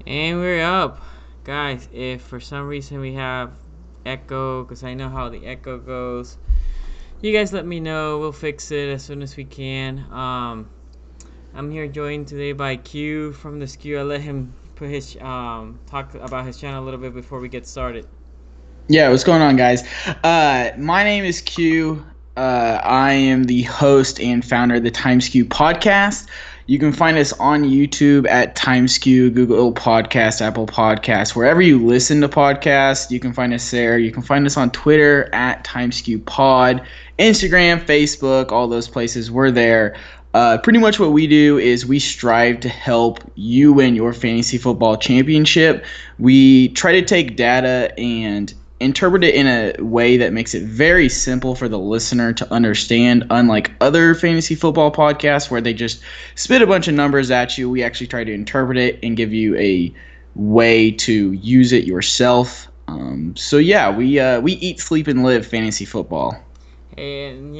And we're up. Guys, if for some reason we have echo, because I know how the echo goes, you guys let me know. We'll fix it as soon as we can. I'm here joined today by Q from the SKU. I let him put his talk about his channel a little bit before we get started. Yeah, what's going on, guys? My name is Q. I am the host and founder of the TimeSkew podcast. You can find us on YouTube at TimeSkew, Google Podcast, Apple Podcasts, wherever you listen to podcasts. You can find us there. You can find us on Twitter at TimeSkew Pod, Instagram, Facebook, all those places. We're there. Pretty much what we do is we strive to help you win your fantasy football championship. We try to take data and interpret it in a way that makes it very simple for the listener to understand. Unlike other fantasy football podcasts where they just spit a bunch of numbers at you, we actually try to interpret it and give you a way to use it yourself. So yeah, we eat, sleep, and live fantasy football. And,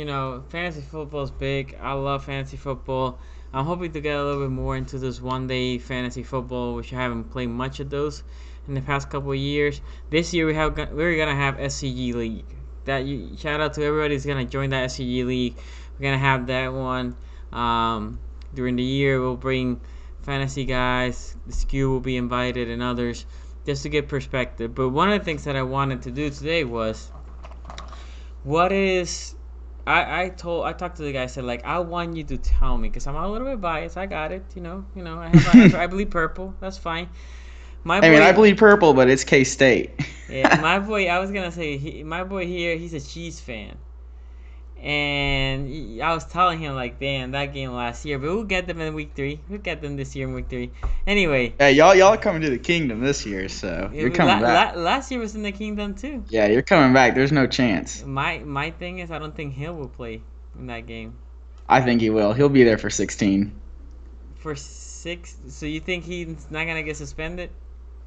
fantasy football is big. I love fantasy football. I'm hoping to get a little bit more into this one-day fantasy football, which I haven't played much of those in the past couple of years. This year we're gonna have SCG League. Shout out to everybody who's gonna join that SCG League. We're gonna have that one during the year. We'll bring fantasy guys. The SKU will be invited and others just to get perspective. But one of the things that I wanted to do today was, I talked to the guy. I said, I want you to tell me, because I'm a little bit biased. I got it. I bleed purple. That's fine. I bleed purple, but it's K-State. Yeah, my boy. I was gonna say my boy here. He's a Chiefs fan, And I was telling him like, damn, that game last year, but we'll get them in week 3. We'll get them this year in week 3. Anyway, Yeah, y'all are coming to the kingdom this year, so you're coming back. last year was in the Kingdom too. Yeah, you're coming back. There's no chance. My thing is, I don't think Hill will play in that game I think he will. He'll be there for 16. for 6. So you think he's not gonna get suspended?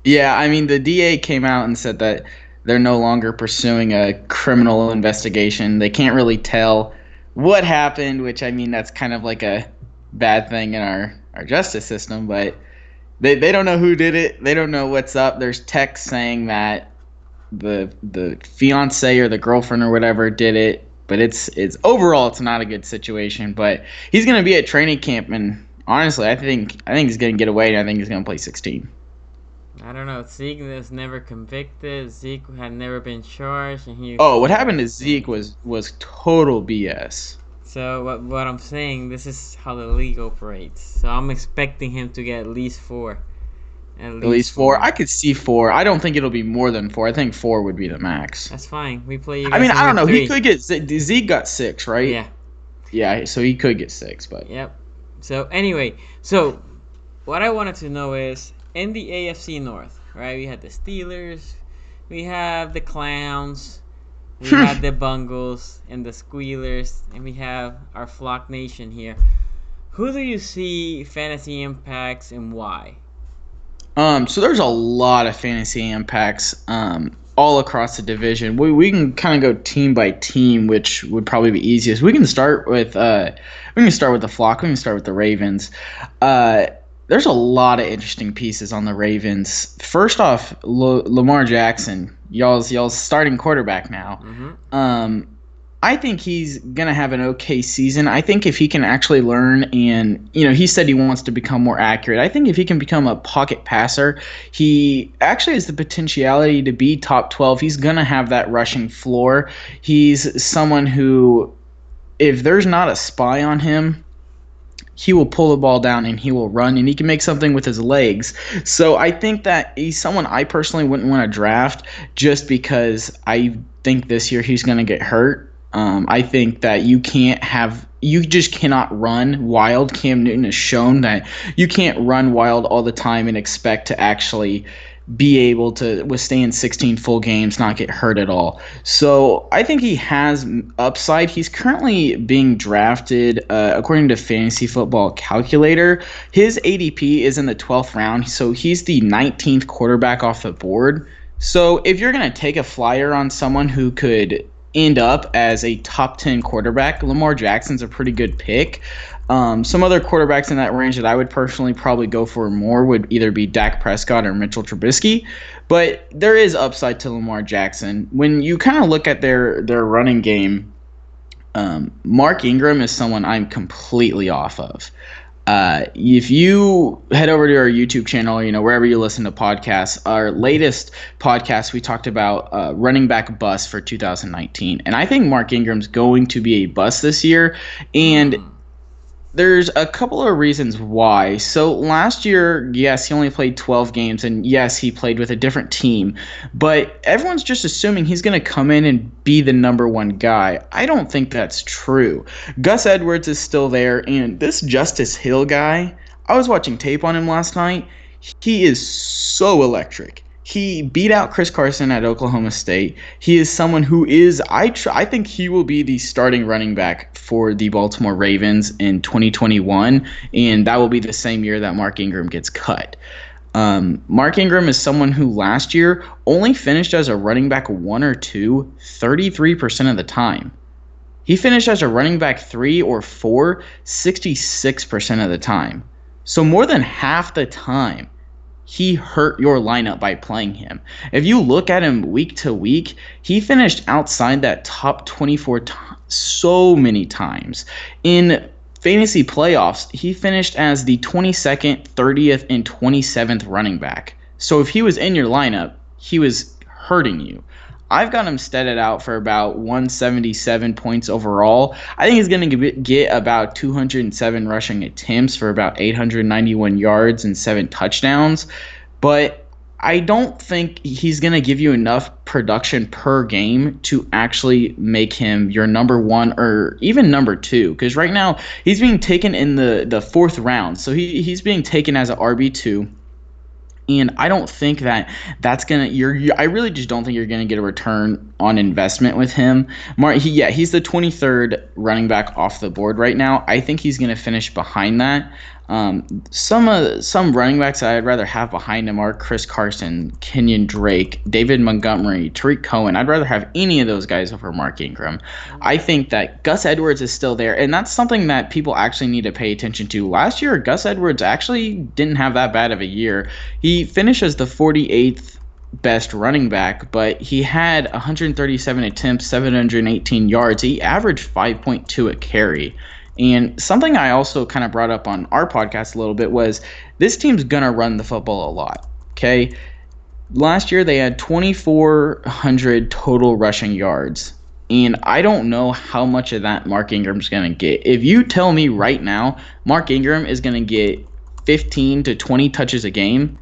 Yeah, I mean, the DA came out and said that they're no longer pursuing a criminal investigation. They can't really tell what happened, which, I mean, that's kind of like a bad thing in our justice system, but they don't know who did it. They don't know what's up. There's text saying that the fiance or the girlfriend or whatever did it, but it's overall it's not a good situation. But he's going to be at training camp, and honestly, I think he's going to get away, and I think he's going to play 16. I don't know. Zeke was never convicted. Zeke had never been charged, and he. Oh, what happened to Zeke was total BS. So what I'm saying, this is how the league operates. So I'm expecting him to get at least 4. At least 4. I could see 4. I don't think it'll be more than 4. I think 4 would be the max. That's fine. We play. I mean, I don't know. 3. He could get Zeke got 6, right? Yeah. Yeah, so he could get 6, but. Yep. So anyway, so what I wanted to know is in the AFC North, right? We had the Steelers, we have the Clowns, we have the Bungles and the Squealers, and we have our Flock Nation here. Who do you see fantasy impacts and why? So there's a lot of fantasy impacts all across the division. We can kind of go team by team, which would probably be easiest. We can start with the Flock. We can start with the Ravens. There's a lot of interesting pieces on the Ravens. First off, Lamar Jackson, y'all's starting quarterback now. Mm-hmm. I think he's going to have an okay season. I think if he can actually learn and, he said he wants to become more accurate. I think if he can become a pocket passer, he actually has the potentiality to be top 12. He's going to have that rushing floor. He's someone who, if there's not a spy on him, he will pull the ball down and he will run and he can make something with his legs. So I think that he's someone I personally wouldn't want to draft just because I think this year he's going to get hurt. I think that you just cannot run wild. Cam Newton has shown that you can't run wild all the time and expect to actually be able to withstand 16 full games, not get hurt at all. So I think he has upside. He's currently being drafted, according to Fantasy Football Calculator. His ADP is in the 12th round, so he's the 19th quarterback off the board. So if you're going to take a flyer on someone who could end up as a top 10 quarterback, Lamar Jackson's a pretty good pick. Some other quarterbacks in that range that I would personally probably go for more would either be Dak Prescott or Mitchell Trubisky, but there is upside to Lamar Jackson. When you kind of look at their running game, Mark Ingram is someone I'm completely off of. If you head over to our YouTube channel, wherever you listen to podcasts, our latest podcast, we talked about running back bust for 2019. And I think Mark Ingram's going to be a bust this year. And there's a couple of reasons why. So last year, yes, he only played 12 games, and yes, he played with a different team. But everyone's just assuming he's going to come in and be the number one guy. I don't think that's true. Gus Edwards is still there, and this Justice Hill guy, I was watching tape on him last night. He is so electric. He beat out Chris Carson at Oklahoma State. He is someone who is, I think he will be the starting running back for the Baltimore Ravens in 2021, and that will be the same year that Mark Ingram gets cut. Mark Ingram is someone who last year only finished as a running back 1 or 2 33% of the time. He finished as a running back 3 or 4 66% of the time. So more than half the time, he hurt your lineup by playing him. If you look at him week to week, he finished outside that top 24 so many times. In fantasy playoffs, he finished as the 22nd, 30th, and 27th running back. So if he was in your lineup, he was hurting you. I've got him statted out for about 177 points overall. I think he's going to get about 207 rushing attempts for about 891 yards and 7 touchdowns. But I don't think he's going to give you enough production per game to actually make him your number one or even number two. Because right now he's being taken in the fourth round, so he's being taken as an RB2. And I don't think that that's gonna. I really just don't think you're gonna get a return on investment with him. He's the 23rd running back off the board right now. I think he's gonna finish behind that. Some running backs I'd rather have behind him are Chris Carson, Kenyon Drake, David Montgomery, Tariq Cohen. I'd rather have any of those guys over Mark Ingram. I think that Gus Edwards is still there, and that's something that people actually need to pay attention to. Last year, Gus Edwards actually didn't have that bad of a year. He finished as the 48th best running back, but he had 137 attempts, 718 yards. He averaged 5.2 a carry. And something I also kind of brought up on our podcast a little bit was this team's going to run the football a lot. Okay. Last year, they had 2,400 total rushing yards. And I don't know how much of that Mark Ingram's going to get. If you tell me right now, Mark Ingram is going to get 15 to 20 touches a game,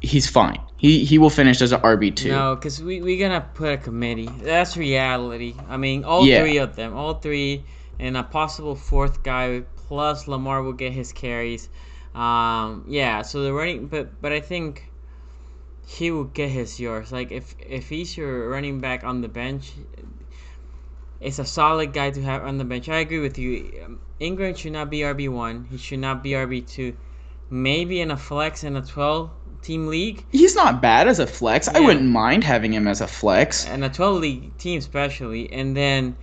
he's fine. He will finish as an RB2. No, because we're going to put a committee. That's reality. I mean, three of them. All three. And a possible fourth guy, plus Lamar will get his carries. So the running, but I think he will get his yards. Like if he's your running back on the bench, it's a solid guy to have on the bench. I agree with you. Ingram should not be RB1. He should not be RB2. Maybe in a flex in a 12-team league. He's not bad as a flex. Yeah. I wouldn't mind having him as a flex. And a 12-league team especially, and then.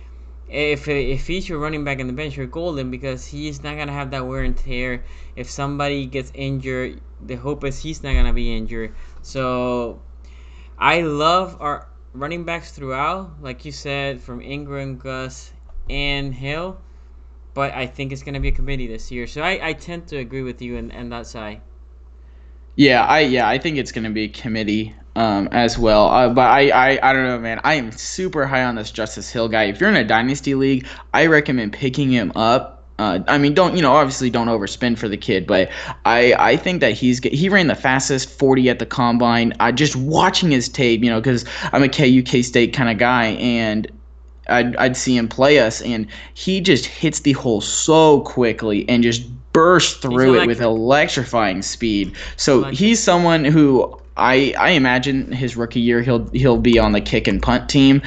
If he's your running back in the bench, you're golden because he's not going to have that wear and tear. If somebody gets injured, the hope is he's not going to be injured. So I love our running backs throughout, like you said, from Ingram, Gus, and Hill. But I think it's going to be a committee this year. So I tend to agree with you on that side. I think it's going to be a committee as well. But I don't know, man. I am super high on this Justice Hill guy. If you're in a dynasty league, I recommend picking him up. Obviously don't overspend for the kid, but I think that he ran the fastest 40 at the combine. Just watching his tape, because I'm a KU K-State kind of guy, and I'd see him play us, and he just hits the hole so quickly and just burst through it with electrifying speed. So he's someone who I imagine his rookie year he'll be on the kick and punt team,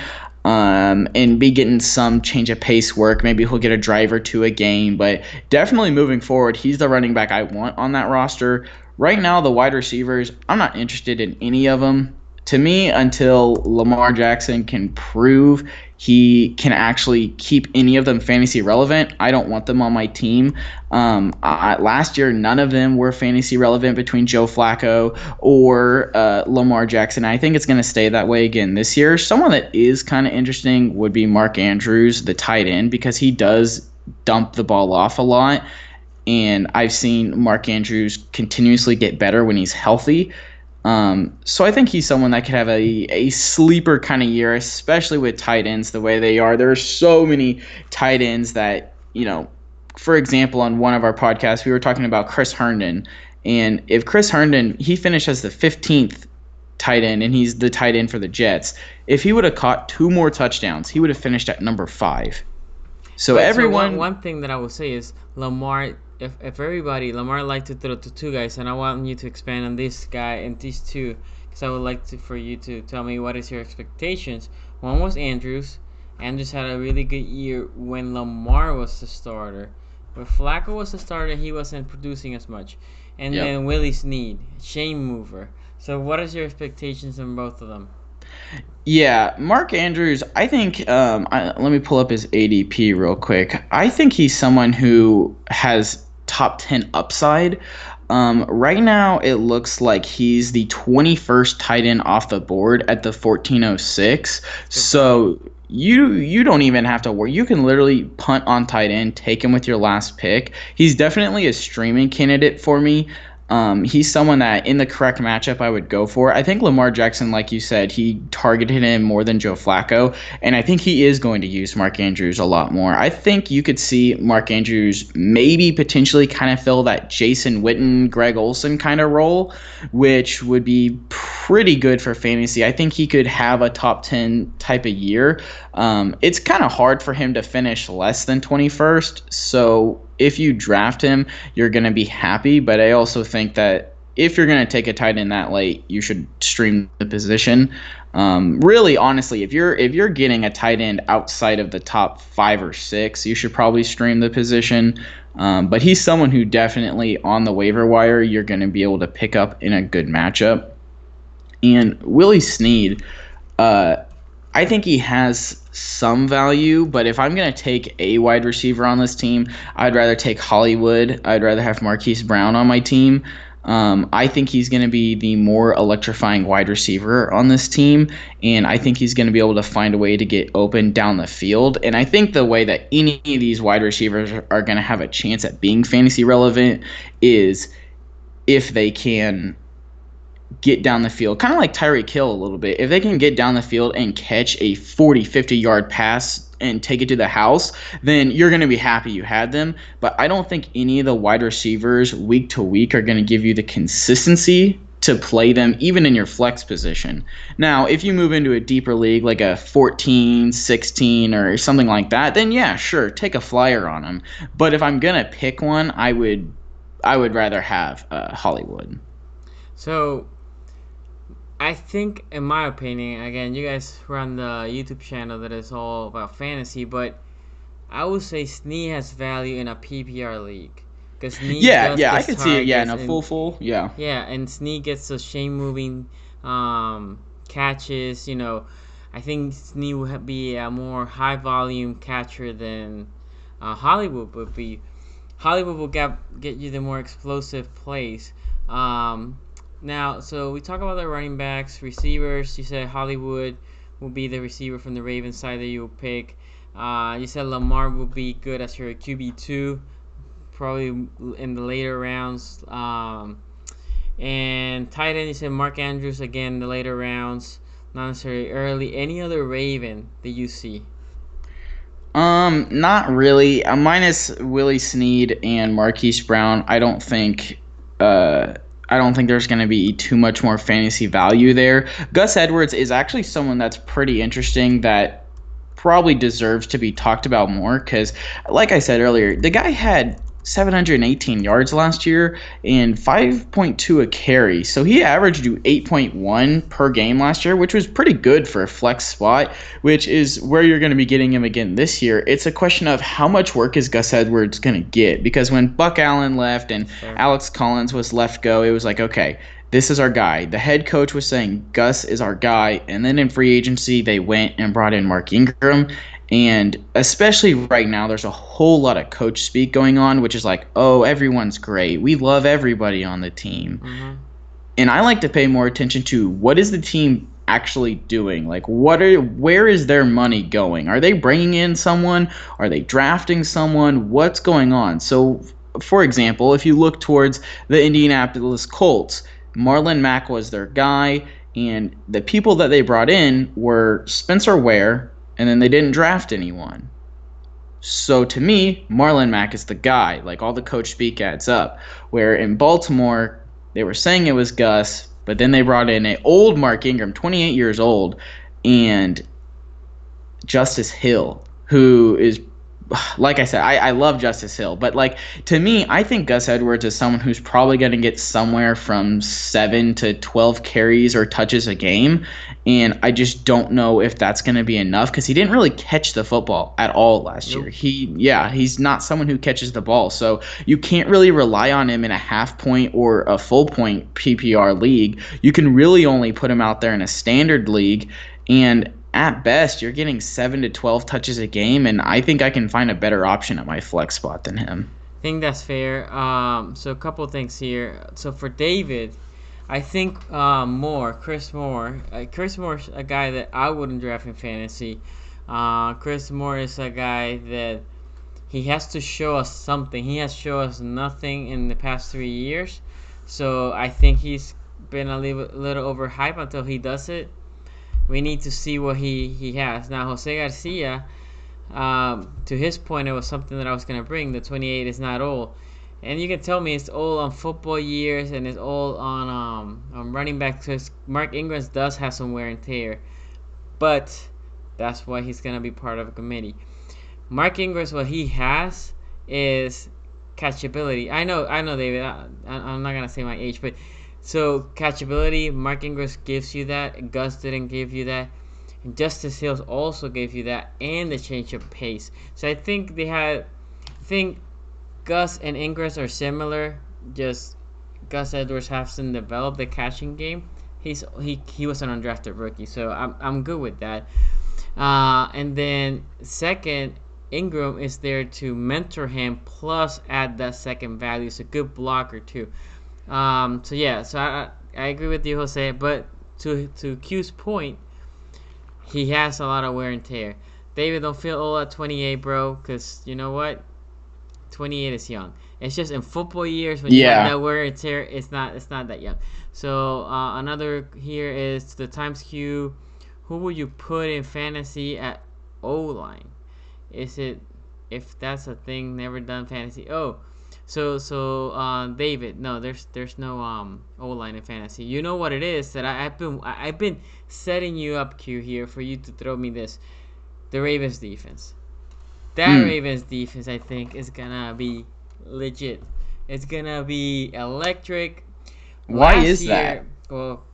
and be getting some change of pace work. Maybe he'll get a drive or two a game, but definitely moving forward, he's the running back I want on that roster. Right now, the wide receivers, I'm not interested in any of them. To me, until Lamar Jackson can prove he can actually keep any of them fantasy relevant, I don't want them on my team. Last year, none of them were fantasy relevant between Joe Flacco or Lamar Jackson. I think it's going to stay that way again this year. Someone that is kind of interesting would be Mark Andrews, the tight end, because he does dump the ball off a lot. And I've seen Mark Andrews continuously get better when he's healthy. So I think he's someone that could have a sleeper kind of year, especially with tight ends the way they are. There are so many tight ends that, for example, on one of our podcasts, we were talking about Chris Herndon. And if Chris Herndon, he finished as the 15th tight end, and he's the tight end for the Jets. If he would have caught 2 more touchdowns, he would have finished at number 5. So one thing that I will say is Lamar. If Lamar liked to throw to 2 guys, and I want you to expand on this guy and these 2, because I would like for you to tell me what is your expectations. One was Andrews. Andrews had a really good year when Lamar was the starter. When Flacco was the starter, he wasn't producing as much. And then Willie Snead, chain mover. So what is your expectations on both of them? Yeah, Mark Andrews, I think, let me pull up his ADP real quick. I think he's someone who has top 10 upside. Right now, it looks like he's the 21st tight end off the board at the 1406. So you don't even have to worry. You can literally punt on tight end, take him with your last pick. He's definitely a streaming candidate for me. He's someone that in the correct matchup I would go for. I think Lamar Jackson, like you said, he targeted him more than Joe Flacco, and I think he is going to use Mark Andrews a lot more. I think you could see Mark Andrews maybe potentially kind of fill that Jason Witten, Greg Olsen kind of role, which would be pretty good for fantasy. I think he could have a top 10 type of year. It's kind of hard for him to finish less than 21st, so if you draft him, you're going to be happy. But I also think that if you're going to take a tight end that late, you should stream the position. Really, honestly, if you're getting a tight end outside of the top 5 or 6, you should probably stream the position. But he's someone who definitely on the waiver wire you're going to be able to pick up in a good matchup. And Willie Snead, I think he has some value, but if I'm going to take a wide receiver on this team, I'd rather take Hollywood. I'd rather have Marquise Brown on my team. I think he's going to be the more electrifying wide receiver on this team, and I think he's going to be able to find a way to get open down the field. And I think the way that any of these wide receivers are going to have a chance at being fantasy relevant is if they can get down the field, kind of like Tyreek Hill a little bit. If they can get down the field and catch a 40, 50-yard pass and take it to the house, then you're going to be happy you had them. But I don't think any of the wide receivers week to week are going to give you the consistency to play them even in your flex position. Now, if you move into a deeper league like a 14, 16 or something like that, then yeah, sure, take a flyer on them. But if I'm going to pick one, I would rather have Hollywood. So I think, in my opinion, again, you guys run the YouTube channel that is all about fantasy, but I would say Snead has value in a PPR league. Because yeah, I can see it. Yeah, in a full, yeah. Yeah, and Snead gets those chain moving catches. I think Snead would be a more high volume catcher than Hollywood would be. Hollywood will get you the more explosive plays. Now, so we talk about the running backs, receivers. You said Hollywood will be the receiver from the Ravens side that you will pick. You said Lamar will be good as your QB2, probably in the later rounds. And tight end, you said Mark Andrews again in the later rounds, not necessarily early. Any other Raven that you see? Not really. Minus Willie Snead and Marquise Brown, I don't think there's going to be too much more fantasy value there. Gus Edwards is actually someone that's pretty interesting that probably deserves to be talked about more because, like I said earlier, the guy had 718 yards last year and 5.2 a carry. So he averaged you 8.1 per game last year, which was pretty good for a flex spot, which is where you're going to be getting him again this year. It's a question of how much work is Gus Edwards going to get, because when Buck Allen left and Alex Collins was left go, it was like, okay, this is our guy. The head coach was saying Gus is our guy, and then in free agency they went and brought in Mark Ingram. And especially right now, there's a whole lot of coach speak going on, which is like, oh, everyone's great. We love everybody on the team. Mm-hmm. And I like to pay more attention to what is the team actually doing? Like, where is their money going? Are they bringing in someone? Are they drafting someone? What's going on? So, for example, if you look towards the Indianapolis Colts, Marlon Mack was their guy, and the people that they brought in were Spencer Ware, and then they didn't draft anyone. So to me, Marlon Mack is the guy. Like, all the coach speak adds up. Where in Baltimore, they were saying it was Gus, but then they brought in an old Mark Ingram, 28 years old, and Justice Hill, who is, like I said, I love Justice Hill. But, like, to me, I think Gus Edwards is someone who's probably going to get somewhere from 7 to 12 carries or touches a game. And I just don't know if that's going to be enough because he didn't really catch the football at all last year. He's not someone who catches the ball. So you can't really rely on him in a half point or a full point PPR league. You can really only put him out there in a standard league. And at best, you're getting 7 to 12 touches a game, and I think I can find a better option at my flex spot than him. I think that's fair. So a couple of things here. So for David, I think Chris Moore. Chris Moore's a guy that I wouldn't draft in fantasy. Chris Moore is a guy that he has to show us something. He has shown us nothing in the past 3 years. So I think he's been a little overhyped until he does it. We need to see what he has. Now, Jose Garcia, to his point, it was something that I was going to bring. The 28 is not old. And you can tell me it's all on football years and it's all on running back. Because Mark Ingram does have some wear and tear. But that's why he's going to be part of a committee. Mark Ingram, what he has is catchability. I know, David. I'm not going to say my age, but so catchability, Mark Ingram gives you that. Gus didn't give you that. And Justice Hills also gave you that, and the change of pace. So I think I think Gus and Ingram are similar. Just Gus Edwards hasn't developed the catching game. He was an undrafted rookie, so I'm good with that. And then second, Ingram is there to mentor him, plus add that second value. It's a good blocker too. So I agree with you, Jose. But to Q's point, he has a lot of wear and tear. David, don't feel old at 28, bro, because you know what? 28 is young. It's just in football years when you have that wear and tear, it's not that young. So another here is the Times Q. Who would you put in fantasy at O-line? Is it, if that's a thing, never done fantasy? Oh, so David, no, there's no O-line in fantasy. You know what it is that I've been setting you up, Q, here for you to throw me this. The Ravens defense. That Ravens defense, I think, is gonna be legit. It's gonna be electric. Why is that? Well,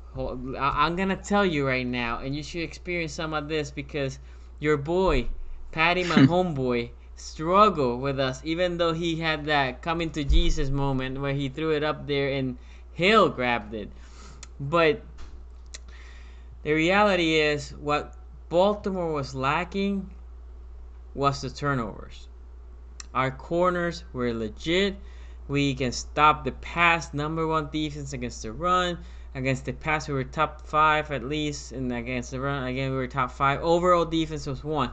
I'm gonna tell you right now, and you should experience some of this because your boy, Patty, my homeboy, struggled with us, even though he had that coming to Jesus moment where he threw it up there and Hill grabbed it. But the reality is, what Baltimore was lacking was the turnovers. Our corners were legit. We can stop the pass, number one defense against the run. Against the pass, we were top 5 at least, and against the run, again, we were top 5. Overall defense was 1.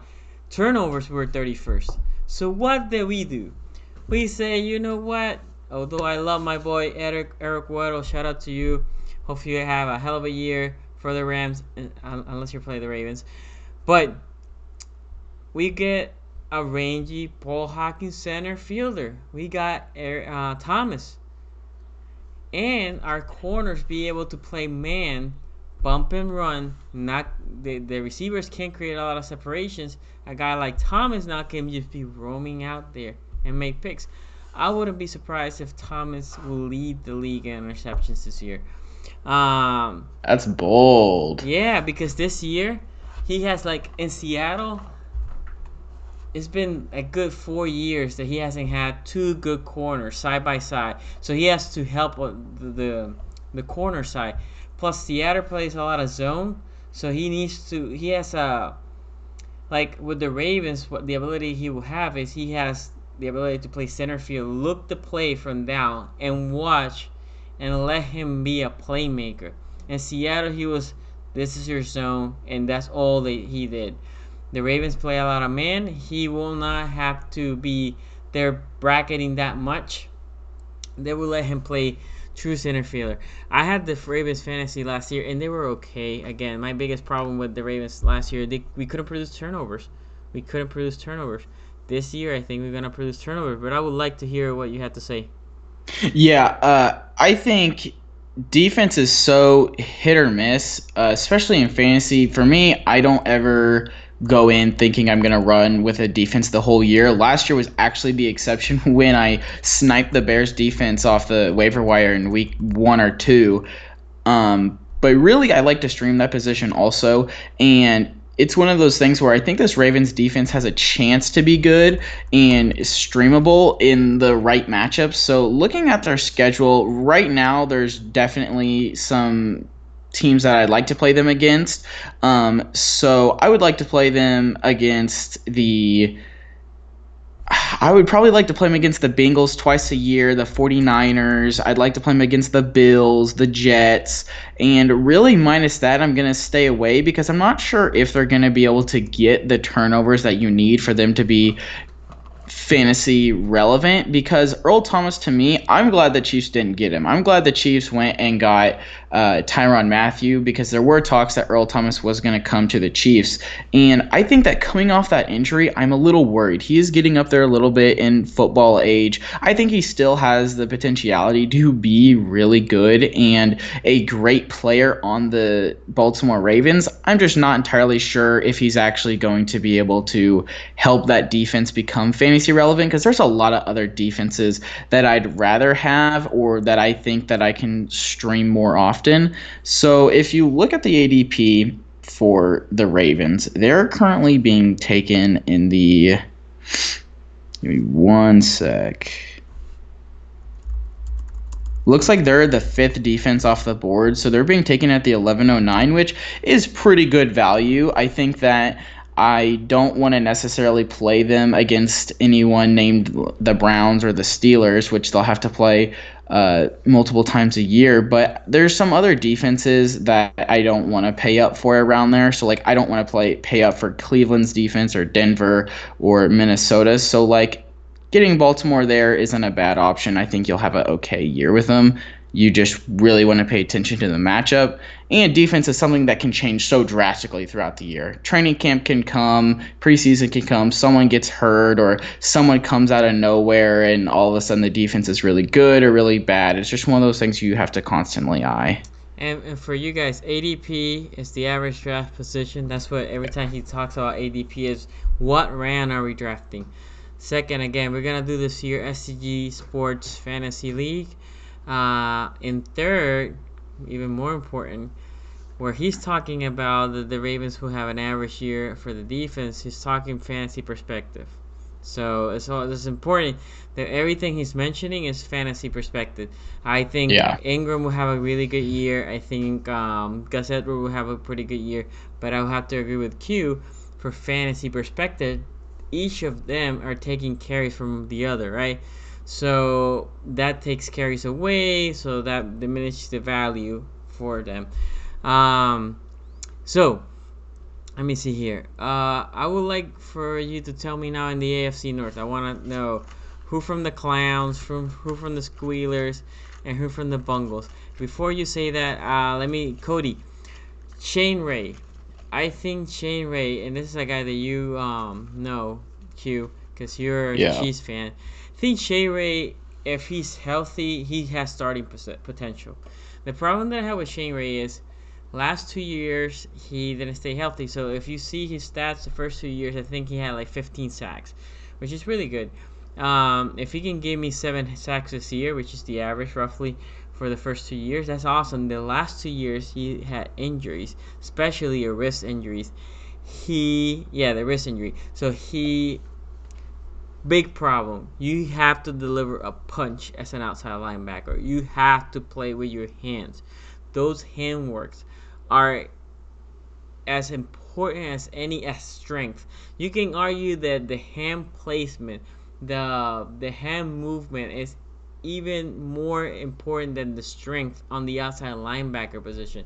Turnovers were 31st. So what did we do? We say, you know what? Although I love my boy Eric Weddle, shout out to you. Hope you have a hell of a year for the Rams, unless you play the Ravens. But we get a rangy ball hawking center fielder. We got Thomas. And our corners be able to play man, bump and run. Not the receivers can't create a lot of separations. A guy like Thomas now can just be roaming out there and make picks. I wouldn't be surprised if Thomas will lead the league in interceptions this year. That's bold. Yeah, because this year he has, like, in Seattle, it's been a good 4 years that he hasn't had 2 good corners side by side. So he has to help the corner side. Plus, Seattle plays a lot of zone, so he has like with the Ravens, what the ability he will have is he has the ability to play center field, look the play from down, and watch and let him be a playmaker. In Seattle, this is your zone, and that's all that he did. The Ravens play a lot of man. He will not have to be there bracketing that much. They will let him play true center fielder. I had the Ravens fantasy last year, and they were okay. Again, my biggest problem with the Ravens last year, we couldn't produce turnovers. This year, I think we're going to produce turnovers, but I would like to hear what you had to say. Yeah, I think defense is so hit or miss, especially in fantasy. For me, I don't ever go in thinking I'm going to run with a defense the whole year. Last year was actually the exception when I sniped the Bears defense off the waiver wire in week 1 or 2. But really, I like to stream that position also. And it's one of those things where I think this Ravens defense has a chance to be good and streamable in the right matchups. So looking at their schedule right now, there's definitely some teams that I'd like to play them against. So I would like to play them against I would probably like to play them against the Bengals twice a year, the 49ers. I'd like to play them against the Bills, the Jets. And really, minus that, I'm going to stay away because I'm not sure if they're going to be able to get the turnovers that you need for them to be fantasy relevant, because Earl Thomas, to me, I'm glad the Chiefs didn't get him. I'm glad the Chiefs went and got Tyrann Mathieu, because there were talks that Earl Thomas was going to come to the Chiefs. And I think that coming off that injury, I'm a little worried. He is getting up there a little bit in football age. I think he still has the potentiality to be really good and a great player on the Baltimore Ravens. I'm just not entirely sure if he's actually going to be able to help that defense become fantasy relevant, because there's a lot of other defenses that I'd rather have, or that I think that I can stream more often. So if you look at the ADP for the Ravens, they're currently being taken in the, give me one sec. Looks like they're the 5th defense off the board, so they're being taken at the 1109, which is pretty good value. I think that I don't want to necessarily play them against anyone named the Browns or the Steelers, which they'll have to play multiple times a year. But there's some other defenses that I don't want to pay up for around there. So, like, I don't want to pay up for Cleveland's defense or Denver or Minnesota. So, like, getting Baltimore there isn't a bad option. I think you'll have an okay year with them. You just really want to pay attention to the matchup. And defense is something that can change so drastically throughout the year. Training camp can come, preseason can come, someone gets hurt, or someone comes out of nowhere and all of a sudden the defense is really good or really bad. It's just one of those things you have to constantly eye. And for you guys, ADP is the average draft position. That's what every time he talks about ADP is, what round are we drafting? Second, again, we're going to do this year SCG Sports Fantasy League. In third, even more important, where he's talking about the Ravens who have an average year for the defense, he's talking fantasy perspective. So it's important that everything he's mentioning is fantasy perspective. I think Ingram will have a really good year. I think Gus Edwards will have a pretty good year. But I'll have to agree with Q, for fantasy perspective, each of them are taking carries from the other, right? So that takes carries away, so that diminishes the value for them. So let me see here. I would like for you to tell me now in the AFC North. I want to know who from the Clowns, who from the Squealers, and who from the Bungles. Before you say that, Cody, Shane Ray. I think Shane Ray, and this is a guy that you know, Q, because you're a Chiefs fan. I think Shane Ray, if he's healthy, he has starting potential. The problem that I have with Shane Ray is last 2 years he didn't stay healthy. So if you see his stats the first 2 years, I think he had like 15 sacks, which is really good. If he can give me 7 sacks this year, which is the average roughly for the first 2 years, that's awesome. The last 2 years he had injuries, especially wrist injuries. The wrist injury. So big problem. You have to deliver a punch as an outside linebacker. You have to play with your hands. Those hand works are as important as strength. You can argue that the hand placement, the hand movement is even more important than the strength on the outside linebacker position.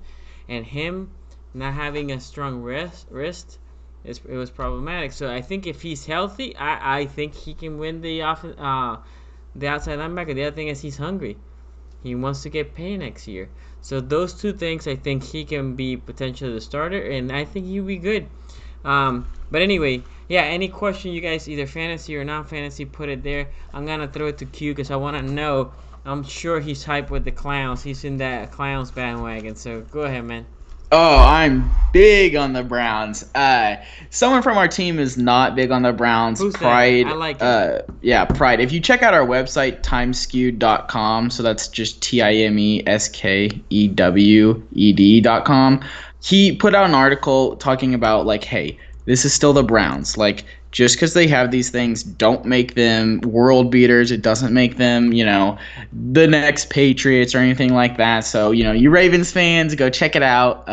And him not having a strong wrist, it was problematic. So I think if he's healthy, I think he can win the outside linebacker. The other thing is he's hungry. He wants to get paid next year. So those two things, I think he can be potentially the starter, and I think he'll be good. But anyway, any question you guys, either fantasy or non-fantasy, put it there. I'm going to throw it to Q because I want to know. I'm sure he's hyped with the Clowns. He's in that Clowns bandwagon. So go ahead, man. Oh, I'm big on the Browns. Someone from our team is not big on the Browns. Who's Pride. That? I like it. Pride. If you check out our website, timeskewed.com, so that's just timeskewed.com, he put out an article talking about, like, hey, this is still the Browns. Like, just because they have these things don't make them world beaters. It doesn't make them, the next Patriots or anything like that. So, you Ravens fans, go check it out.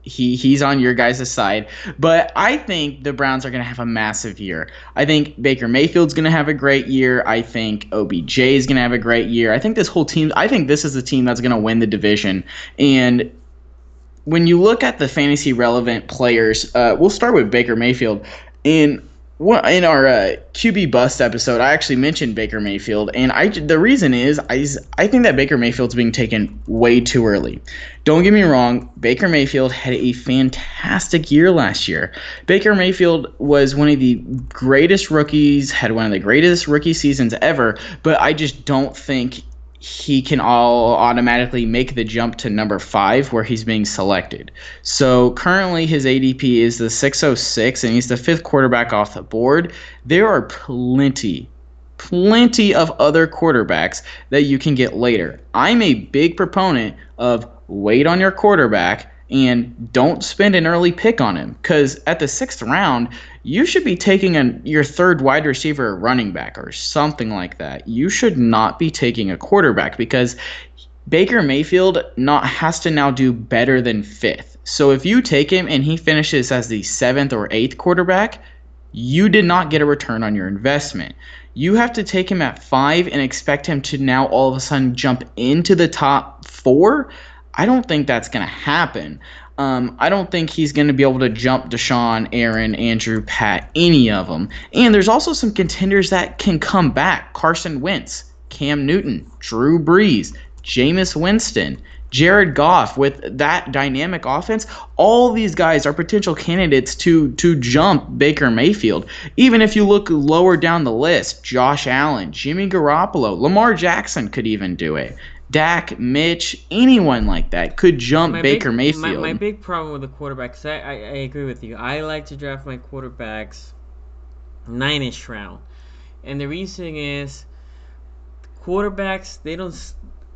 He's on your guys' side. But I think the Browns are going to have a massive year. I think Baker Mayfield's going to have a great year. I think OBJ is going to have a great year. I think this whole team, I think this is the team that's going to win the division. And when you look at the fantasy relevant players, we'll start with Baker Mayfield. And Well, in our QB bust episode, I actually mentioned Baker Mayfield, and the reason is I think that Baker Mayfield's being taken way too early. Don't get me wrong, Baker Mayfield had a fantastic year last year. Baker Mayfield was one of the greatest rookies, had one of the greatest rookie seasons ever, but I just don't think he can all automatically make the jump to number 5 where he's being selected. So currently his ADP is the 606 and he's the 5th quarterback off the board. There are plenty of other quarterbacks that you can get later. I'm a big proponent of wait on your quarterback and don't spend an early pick on him, because at the 6th round, you should be taking your 3rd wide receiver or running back or something like that. You should not be taking a quarterback, because Baker Mayfield has to now do better than 5th. So if you take him and he finishes as the 7th or 8th quarterback, you did not get a return on your investment. You have to take him at 5 and expect him to now all of a sudden jump into the top 4. I don't think that's going to happen. I don't think he's going to be able to jump Deshaun, Aaron, Andrew, Pat, any of them. And there's also some contenders that can come back. Carson Wentz, Cam Newton, Drew Brees, Jameis Winston, Jared Goff. With that dynamic offense, all these guys are potential candidates to jump Baker Mayfield. Even if you look lower down the list, Josh Allen, Jimmy Garoppolo, Lamar Jackson could even do it. Dak, Mitch, anyone like that could jump Baker Mayfield. My big problem with the quarterbacks, I agree with you. I like to draft my quarterbacks 9-ish round. And the reason is quarterbacks, they don't,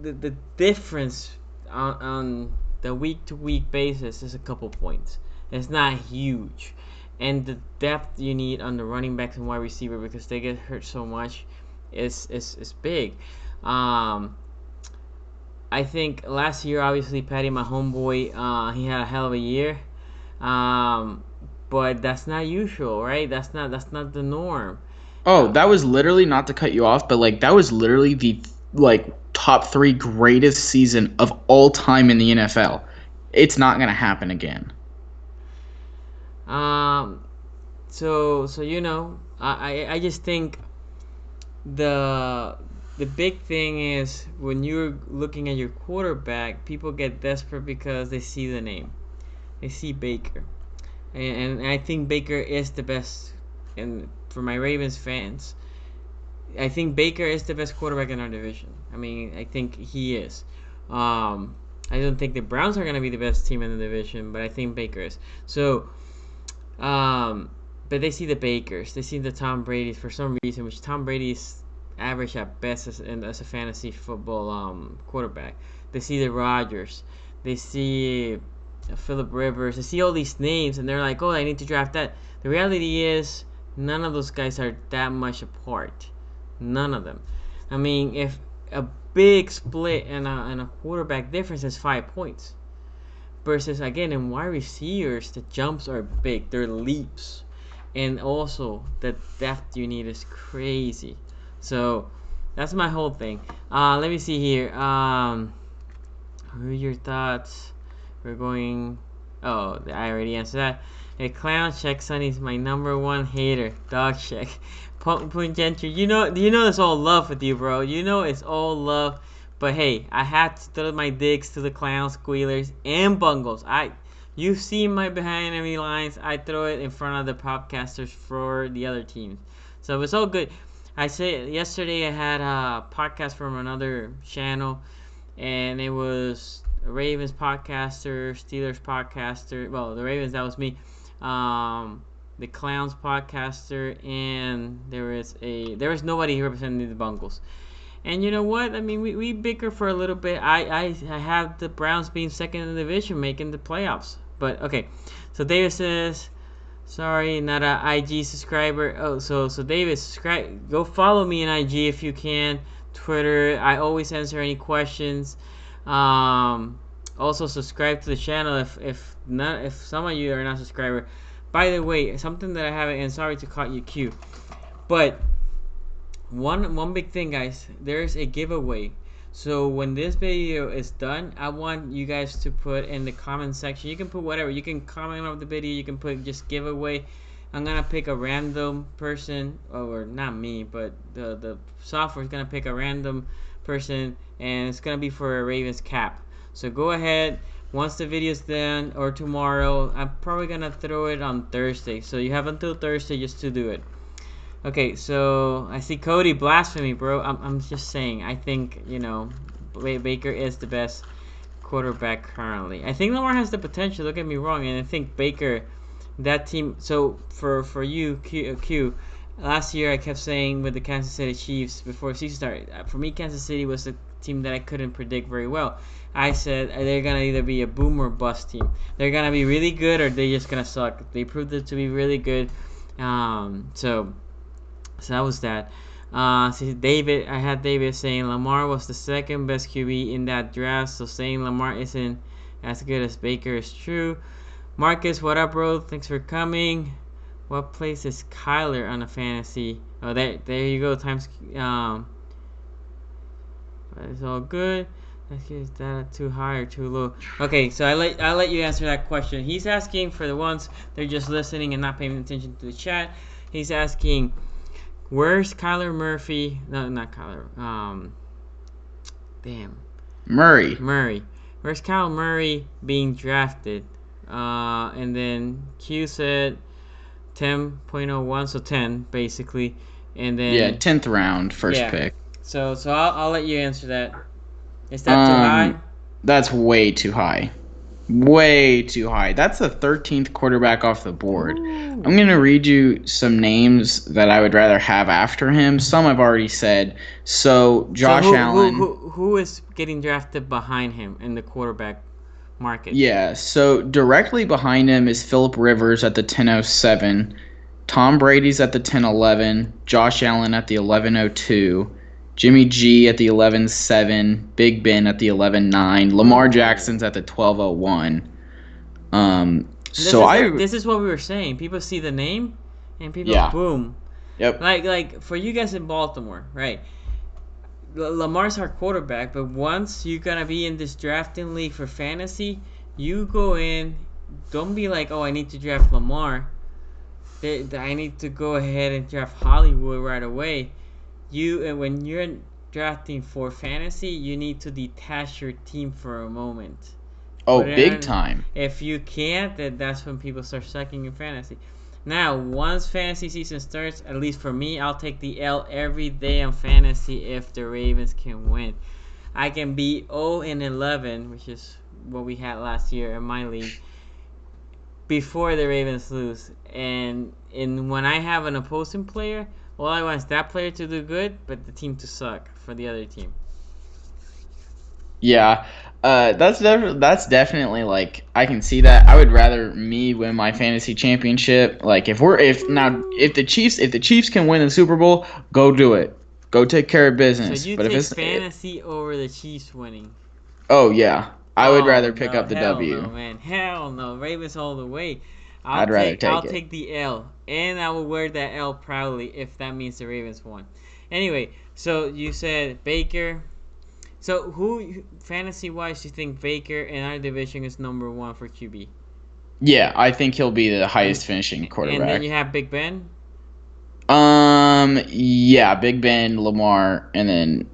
the difference on the week-to-week basis is a couple points. It's not huge. And the depth you need on the running backs and wide receiver, because they get hurt so much, is big. I think last year, obviously, Patty, my homeboy, he had a hell of a year, but that's not usual, right? That's not the norm. Oh, that was literally, not to cut you off, but that was literally the top 3 greatest season of all time in the NFL. It's not gonna happen again. So I just think the big thing is when you're looking at your quarterback, people get desperate because they see the name. They see Baker. And I think Baker is the best. And for my Ravens fans, I think Baker is the best quarterback in our division. I mean, I think he is. I don't think the Browns are going to be the best team in the division, but I think Baker is. So, but they see the Bakers. They see the Tom Brady's for some reason, which Tom Brady's average at best as a fantasy football quarterback. They see the Rodgers. They see Phillip Rivers. They see all these names, and they're like, oh, I need to draft that. The reality is none of those guys are that much apart. None of them. I mean, if a big split and a quarterback difference is 5 points. Versus, again, in wide receivers, the jumps are big. They're leaps. And also, the depth you need is crazy. So, that's my whole thing. Let me see here. What are your thoughts? We're going... Oh, I already answered that. A clown check, Sonny's my number 1 hater. Dog check. Point Gentry, you know it's all love with you, bro. You know it's all love. But hey, I had to throw my digs to the clowns, squealers, and bungles. You see my behind enemy lines. I throw it in front of the podcasters for the other teams. So it's all good. I say yesterday I had a podcast from another channel, and it was a Ravens podcaster, Steelers podcaster. Well, the Ravens, that was me. The Clowns podcaster, and there was nobody representing the Bungles. And you know what? I mean, we bicker for a little bit. I have the Browns being second in the division, making the playoffs. But okay, so David says, sorry, not a IG subscriber. Oh, so David, subscribe. Go follow me on IG if you can. Twitter. I always answer any questions. Also subscribe to the channel if some of you are not subscriber. By the way, something that I haven't, and sorry to cut you, Q, but one big thing, guys, there's a giveaway. So when this video is done, I want you guys to put in the comment section. You can put whatever. You can comment on the video. You can put just giveaway. I'm gonna pick a random person, or not me, but the software is gonna pick a random person, and it's gonna be for a Ravens cap. So go ahead. Once the video's done, or tomorrow, I'm probably gonna throw it on Thursday. So you have until Thursday just to do it. Okay, so I see Cody blasphemy, bro. I'm just saying. I think Baker is the best quarterback currently. I think Lamar has the potential. Don't get me wrong, and I think Baker, that team. So for you, Q, last year I kept saying with the Kansas City Chiefs before the season started. For me, Kansas City was the team that I couldn't predict very well. I said they're gonna either be a boom or bust team. They're gonna be really good or they're just gonna suck. They proved it to be really good. So that was that. See, David, I had David saying Lamar was the second best QB in that draft, so saying Lamar isn't as good as Baker is true. Marcus, what up, bro? Thanks for coming. What place is Kyler on a fantasy? Oh, there you go. Times, it's all good. Is that too high or too low? Okay, so I'll let you answer that question. He's asking for the ones they're just listening and not paying attention to the chat. He's asking, where's Kyler Murphy? No, not Kyler. Murray. Where's Kyler Murray being drafted? And then Q said 10.01, so 10 basically. And then 10th round, first pick. So I'll let you answer that. Is that too high? That's way too high. Way too high. That's the 13th quarterback off the board. Ooh. I'm going to read you some names that I would rather have after him. Some I've already said. So, Josh Allen. Who is getting drafted behind him in the quarterback market? Yeah, so directly behind him is Phillip Rivers at the 10.07. Tom Brady's at the 10.11. Josh Allen at the 11.02. Jimmy G at the 11.7, Big Ben at the 11.9, Lamar Jackson's at the 12.01. This is what we were saying. People see the name, and people boom. Yep. Like for you guys in Baltimore, right? Lamar's our quarterback, but once you're gonna be in this drafting league for fantasy, you go in. Don't be like, oh, I need to draft Lamar. I need to go ahead and draft Hollywood right away. When you're drafting for fantasy, you need to detach your team for a moment. Oh, big time. If you can't, then that's when people start sucking in fantasy. Now, once fantasy season starts, at least for me, I'll take the L every day on fantasy if the Ravens can win. I can be 0-11, which is what we had last year in my league, before the Ravens lose. And when I have an opposing player, all I want is that player to do good, but the team to suck for the other team. Yeah, that's definitely like I can see that. I would rather me win my fantasy championship. Like if the Chiefs can win the Super Bowl, go do it. Go take care of business. So you take fantasy over the Chiefs winning? Oh yeah, I would rather pick up the W. No, man, hell no, Ravens all the way. I'll take the L, and I will wear that L proudly if that means the Ravens won. Anyway, so you said Baker. So who, fantasy-wise, you think Baker in our division is number one for QB? Yeah, I think he'll be the highest finishing quarterback. And then you have Big Ben? Yeah, Big Ben, Lamar, and then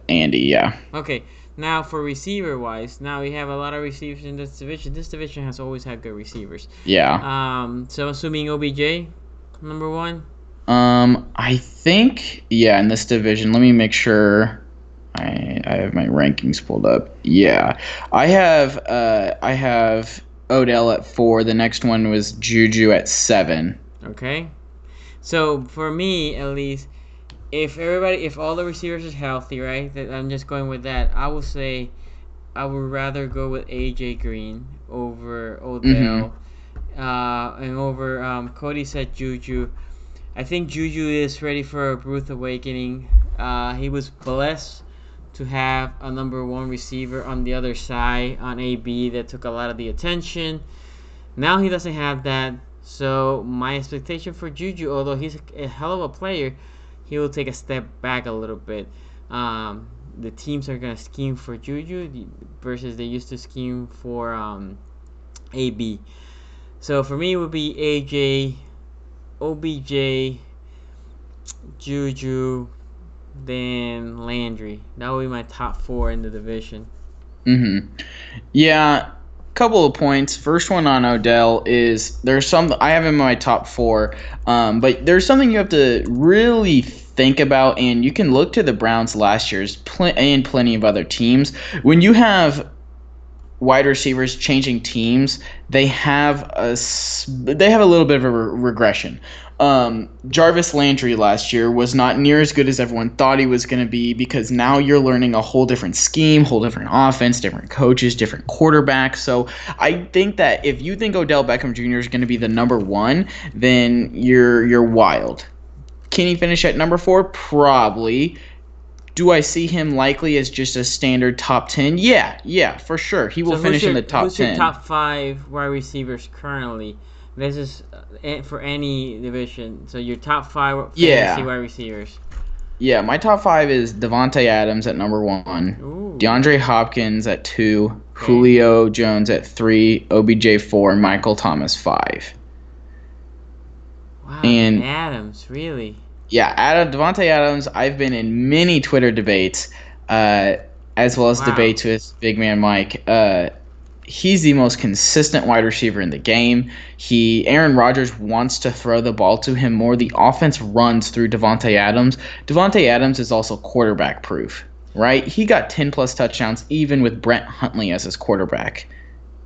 Andy, yeah. Okay. Now, for receiver-wise, now we have a lot of receivers in this division. This division has always had good receivers. Yeah. So, assuming OBJ, number one? I think, in this division. Let me make sure I have my rankings pulled up. Yeah. I have Odell at 4. The next one was Juju at 7. Okay. So, for me, at least, if all the receivers is healthy, right? I'm just going with that. I will say, I would rather go with AJ Green over Odell, and over Cody said Juju. I think Juju is ready for a Ruth awakening. He was blessed to have a number one receiver on the other side on AB that took a lot of the attention. Now he doesn't have that. So my expectation for Juju, although he's a hell of a player, he will take a step back a little bit. The teams are going to scheme for Juju versus they used to scheme for AB. So for me, it would be AJ, OBJ, Juju, then Landry. That would be my top four in the division. Yeah, couple of points. First one on Odell is there's some I have him in my top four, but there's something you have to really think about, and you can look to the Browns last year's and plenty of other teams. When you have wide receivers changing teams, they have a little bit of a regression. Jarvis Landry last year was not near as good as everyone thought he was going to be because now you're learning a whole different scheme, whole different offense, different coaches, different quarterbacks. So I think that if you think Odell Beckham Jr. is going to be the number one, then you're wild. Can he finish at number four? Probably. Do I see him likely as just a standard top 10? Yeah, for sure. He will finish in the top 10. Who's your top 5 wide receivers currently? This is for any division. So your top 5 fantasy wide receivers. Yeah, my top 5 is Devontae Adams at number 1, Ooh. DeAndre Hopkins at 2, okay. Julio Jones at 3, OBJ 4, Michael Thomas 5. Wow, and Adams, really? Yeah, Devontae Adams, I've been in many Twitter debates, as well as debates with Big Man Mike. He's the most consistent wide receiver in the game. Aaron Rodgers wants to throw the ball to him more. The offense runs through Devontae Adams. Devontae Adams is also quarterback proof, right? He got 10-plus touchdowns even with Brett Hundley as his quarterback.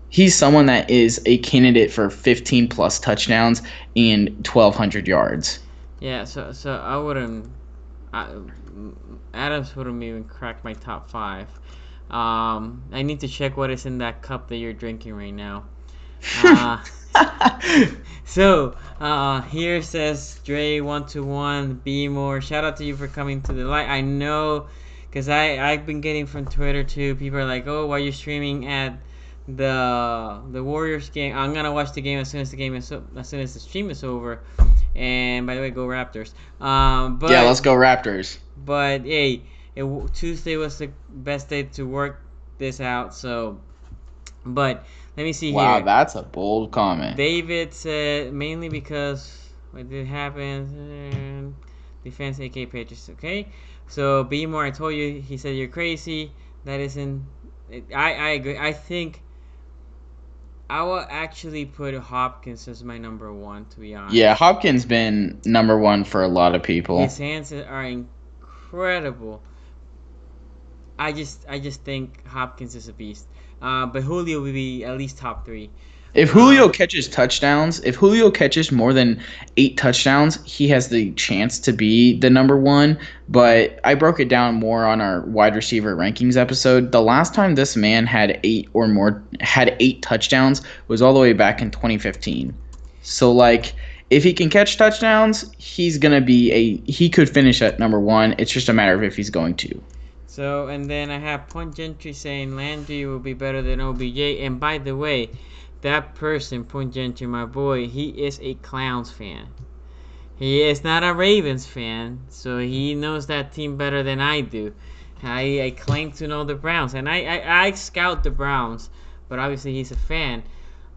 He's someone that is a candidate for 15-plus touchdowns and 1,200 yards. Yeah, so I wouldn't. Adams wouldn't even crack my top 5. I need to check what is in that cup that you're drinking right now. So here says Dre 121 Be More. Shout out to you for coming to the light. I know, because I've been getting from Twitter too. People are like, "Oh, why are you streaming at the Warriors game?" I'm gonna watch the game as soon as the stream is over. And by the way, go Raptors. But yeah, let's go Raptors. But hey, Tuesday was the best day to work this out. So, but let me see here. Wow, that's a bold comment. David said mainly because what did happen? Defense, AK Patriots. Okay, so Be More. I told you. He said you're crazy. That isn't. I agree. I think I will actually put Hopkins as my number 1, to be honest. Yeah, Hopkins been number 1 for a lot of people. His hands are incredible. I just think Hopkins is a beast. But Julio will be at least top 3. If Julio catches touchdowns, if Julio catches more than 8 touchdowns, he has the chance to be the number 1. But I broke it down more on our wide receiver rankings episode. The last time this man had 8 touchdowns was all the way back in 2015. So like, if he can catch touchdowns, he could finish at number 1. It's just a matter of if he's going to. So, and then I have Point Gentry saying Landry will be better than OBJ. And by the way, that person, Point Gentry, my boy, he is a Clowns fan. He is not a Ravens fan, so he knows that team better than I do. I claim to know the Browns, and I scout the Browns, but obviously he's a fan.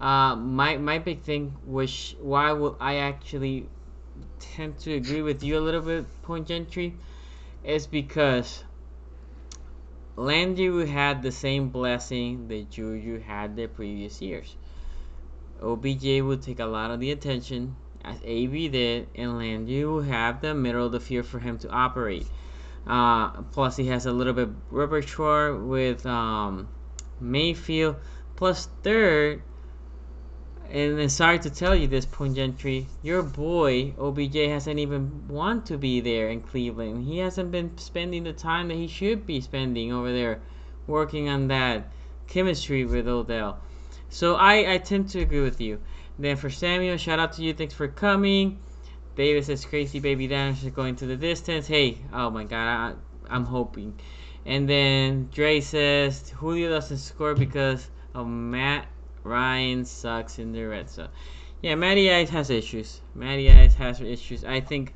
My big thing was why would I actually tend to agree with you a little bit, Point Gentry, is because Landry had the same blessing that Juju had the previous years. OBJ will take a lot of the attention, as AB did, and Landry will have the middle of the field for him to operate. Plus, he has a little bit repertoire with Mayfield. Plus, third, and sorry to tell you this, Point Gentry, your boy OBJ hasn't even want to be there in Cleveland. He hasn't been spending the time that he should be spending over there, working on that chemistry with Odell. So I tend to agree with you. Then for Samuel, shout out to you. Thanks for coming. David says crazy baby Daniels is going to the distance. Hey, oh my God, I'm hoping. And then Dre says Julio doesn't score because of Matt Ryan sucks in the red zone. Yeah, Matty Ice has issues. I think,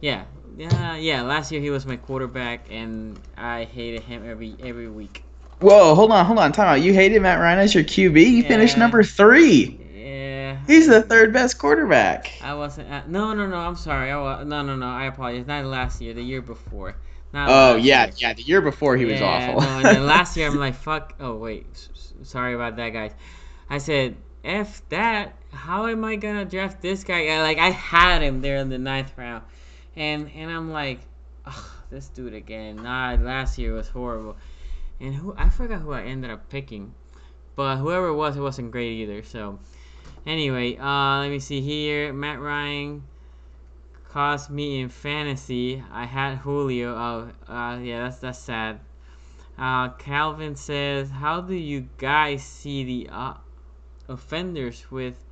yeah. Last year he was my quarterback, and I hated him every week. Whoa, hold on, time out. You hated Matt Ryan as your QB? You finished number 3. Yeah, He's the third best quarterback. I wasn't. No. I'm sorry. No. I apologize. Not last year. The year before. Not Oh last yeah, year. yeah. The year before he was Yeah. awful. No. And then last year I'm like, fuck. Oh wait. Sorry about that, guys. I said, F that. How am I gonna draft this guy? Like I had him there in the ninth round, and I'm like, ugh, this dude again. Nah, last year was horrible. And I forgot who I ended up picking, but whoever it wasn't great either. So anyway, let me see here. Matt Ryan cost me in fantasy. I had Julio. Oh, yeah, that's sad. Calvin says, how do you guys see the offenders with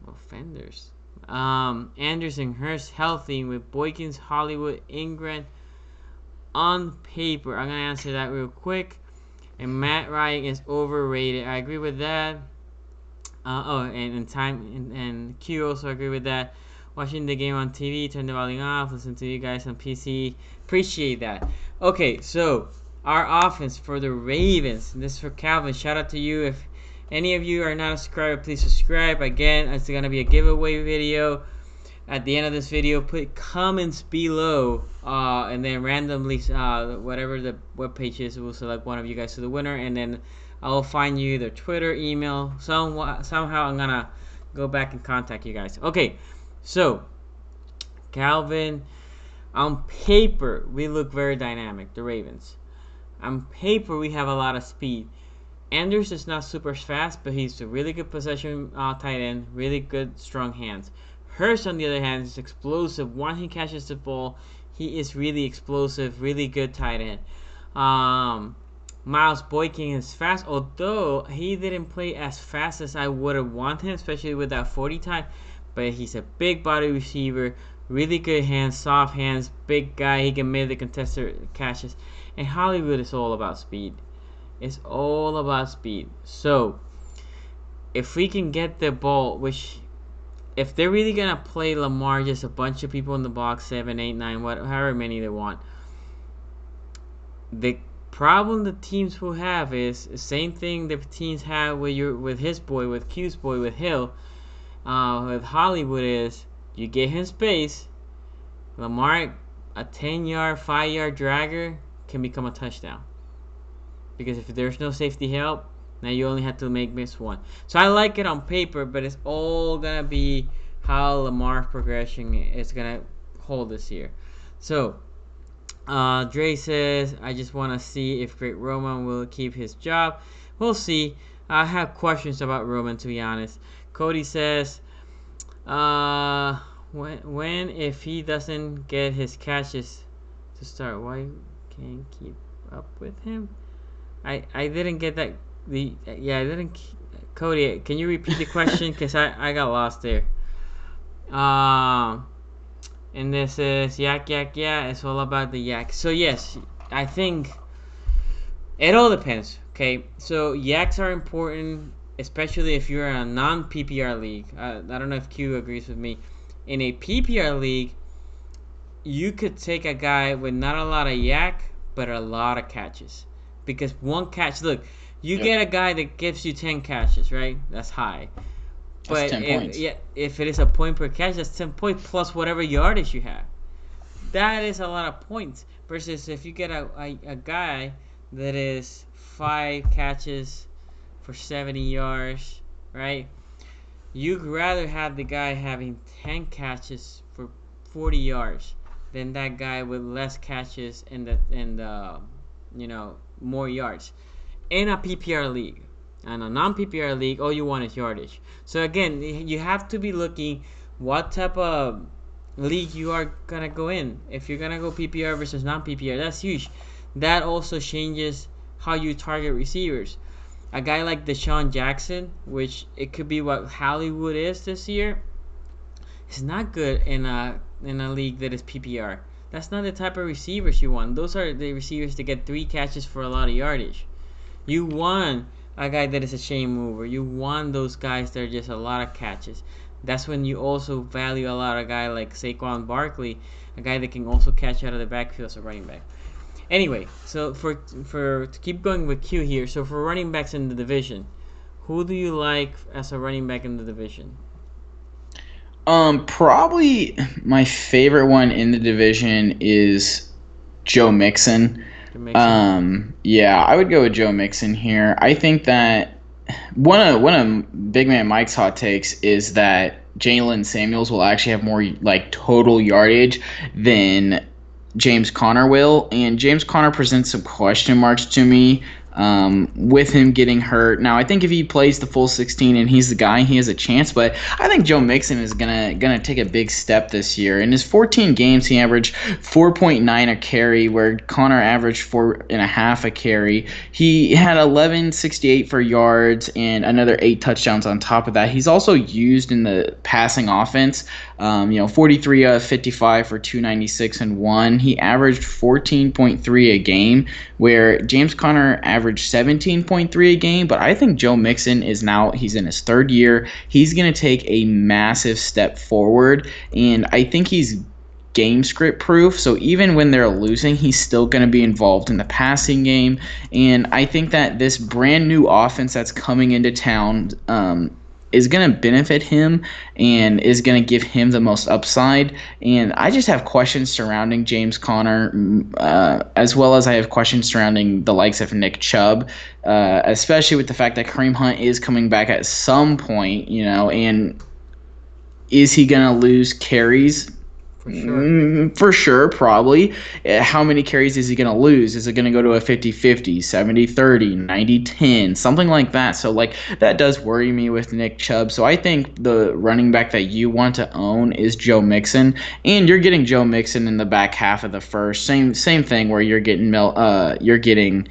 offenders? Anderson, Hurst healthy with Boykins, Hollywood, Ingram on paper. I'm gonna answer that real quick. And Matt Ryan is overrated. I agree with that. And Q also agree with that. Watching the game on TV, turn the volume off, listen to you guys on PC. Appreciate that. Okay, so our offense for the Ravens. This is for Calvin. Shout out to you. If any of you are not a subscriber, please subscribe. Again, it's gonna be a giveaway video. At the end of this video, put comments below, and then randomly, whatever the webpage is, we'll select one of you guys to the winner, and then I'll find you either Twitter, email, somehow I'm gonna go back and contact you guys. Okay, so Calvin, on paper we look very dynamic, the Ravens. On paper we have a lot of speed. Anders is not super fast, but he's a really good possession tight end, really good strong hands. Hurst, on the other hand, is explosive. Once he catches the ball, he is really explosive, really good tight end. Miles Boykin is fast, although he didn't play as fast as I would have wanted him, especially with that 40 time. But he's a big body receiver, really good hands, soft hands, big guy. He can make the contested catches. And Hollywood is all about speed. It's all about speed. So, if we can get the ball, which... if they're really gonna play Lamar, just a bunch of people in the box, 7, 8, 9, however many they want. The problem the teams will have is the same thing the teams have with his boy, with Q's boy, with Hill, with Hollywood is you get him space. Lamar, a 10-yard, 5-yard dragger can become a touchdown. Because if there's no safety help, now you only have to miss one. So I like it on paper, but it's all going to be how Lamar's progression is going to hold this year. So, Dre says, I just want to see if Greg Roman will keep his job. We'll see. I have questions about Roman, to be honest. Cody says, when if he doesn't get his catches to start, why can't keep up with him? I didn't get that. I didn't. Cody, can you repeat the question? Because I got lost there. And this is yak. It's all about the yak. So yes, I think it all depends. Okay, so yaks are important, especially if you're in a non-PPR league. I don't know if Q agrees with me. In a PPR league, you could take a guy with not a lot of yak, but a lot of catches. Because one catch, look, you get a guy that gives you 10 catches, right? That's high. That's 10 points. If it is a point per catch, that's 10 points plus whatever yardage you have. That is a lot of points. Versus if you get a guy that is 5 catches for 70 yards, right? You'd rather have the guy having 10 catches for 40 yards than that guy with less catches and more yards. In a PPR league. And a non-PPR league, all you want is yardage. So again, you have to be looking what type of league you are going to go in. If you're going to go PPR versus non-PPR, that's huge. That also changes how you target receivers. A guy like Deshaun Jackson, which it could be what Hollywood is this year, is not good in a league that is PPR. That's not the type of receivers you want. Those are the receivers that get 3 catches for a lot of yardage. You want a guy that is a chain mover. You want those guys that are just a lot of catches. That's when you also value a lot of a guy like Saquon Barkley, a guy that can also catch out of the backfield as a running back. Anyway, so to keep going with Q here, so for running backs in the division, Who do you like as a running back in the division? Probably my favorite one in the division is Joe Mixon. To Mixon? Yeah, I would go with Joe Mixon here. I think that one of Big Man Mike's hot takes is that Jalen Samuels will actually have more like total yardage than James Conner will, and James Conner presents some question marks to me with him getting hurt. Now, I think if he plays the full 16 and he's the guy, he has a chance. But I think Joe Mixon is gonna take a big step this year. In his 14 games, he averaged 4.9 a carry, where Conner averaged 4.5 a carry. He had 1168 for yards and another 8 touchdowns on top of that. He's also used in the passing offense. 43 of 55 for 296 and one. He averaged 14.3 a game, where James Conner averaged 17.3 a game. But I think Joe Mixon he's in his third year. He's going to take a massive step forward, and I think he's game script proof. So even when they're losing, he's still going to be involved in the passing game. And I think that this brand new offense that's coming into town is going to benefit him and is going to give him the most upside. And I just have questions surrounding James Conner, as well as I have questions surrounding the likes of Nick Chubb, especially with the fact that Kareem Hunt is coming back at some point, and is he going to lose carries? For sure. For sure, probably. How many carries is he going to lose? Is it going to go to a 50-50, 70-30, 90-10, something like that? So, that does worry me with Nick Chubb. So, I think the running back that you want to own is Joe Mixon. And you're getting Joe Mixon in the back half of the first. Same thing where you're getting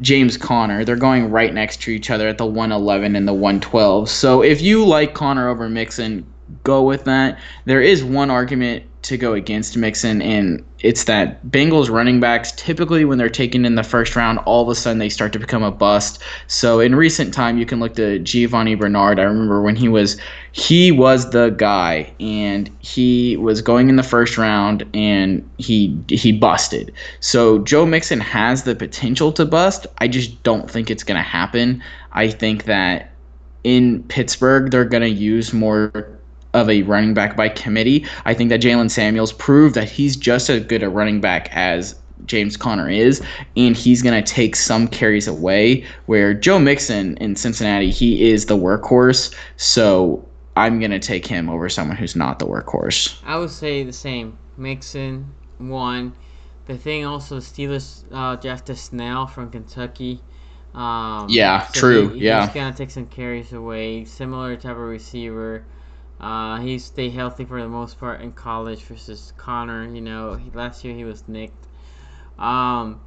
James Conner. They're going right next to each other at the 111 and the 112. So, if you like Conner over Mixon, go with that. There is one argument to go against Mixon, and it's that Bengals running backs, typically when they're taken in the first round, all of a sudden they start to become a bust. So in recent time, you can look to Giovanni Bernard. I remember when he was the guy, and he was going in the first round, and he busted. So Joe Mixon has the potential to bust. I just don't think it's going to happen. I think that in Pittsburgh, they're going to use more of a running back by committee. I think that Jalen Samuels proved that he's just as good a running back as James Conner is, and he's going to take some carries away, where Joe Mixon in Cincinnati, he is the workhorse. So I'm going to take him over someone who's not the workhorse. I would say the same. Mixon, one. The thing also, Steelers drafted Snell from Kentucky. True. He's going to take some carries away. Similar type of receiver. He stayed healthy for the most part in college versus Conner. Last year he was nicked. Chubb,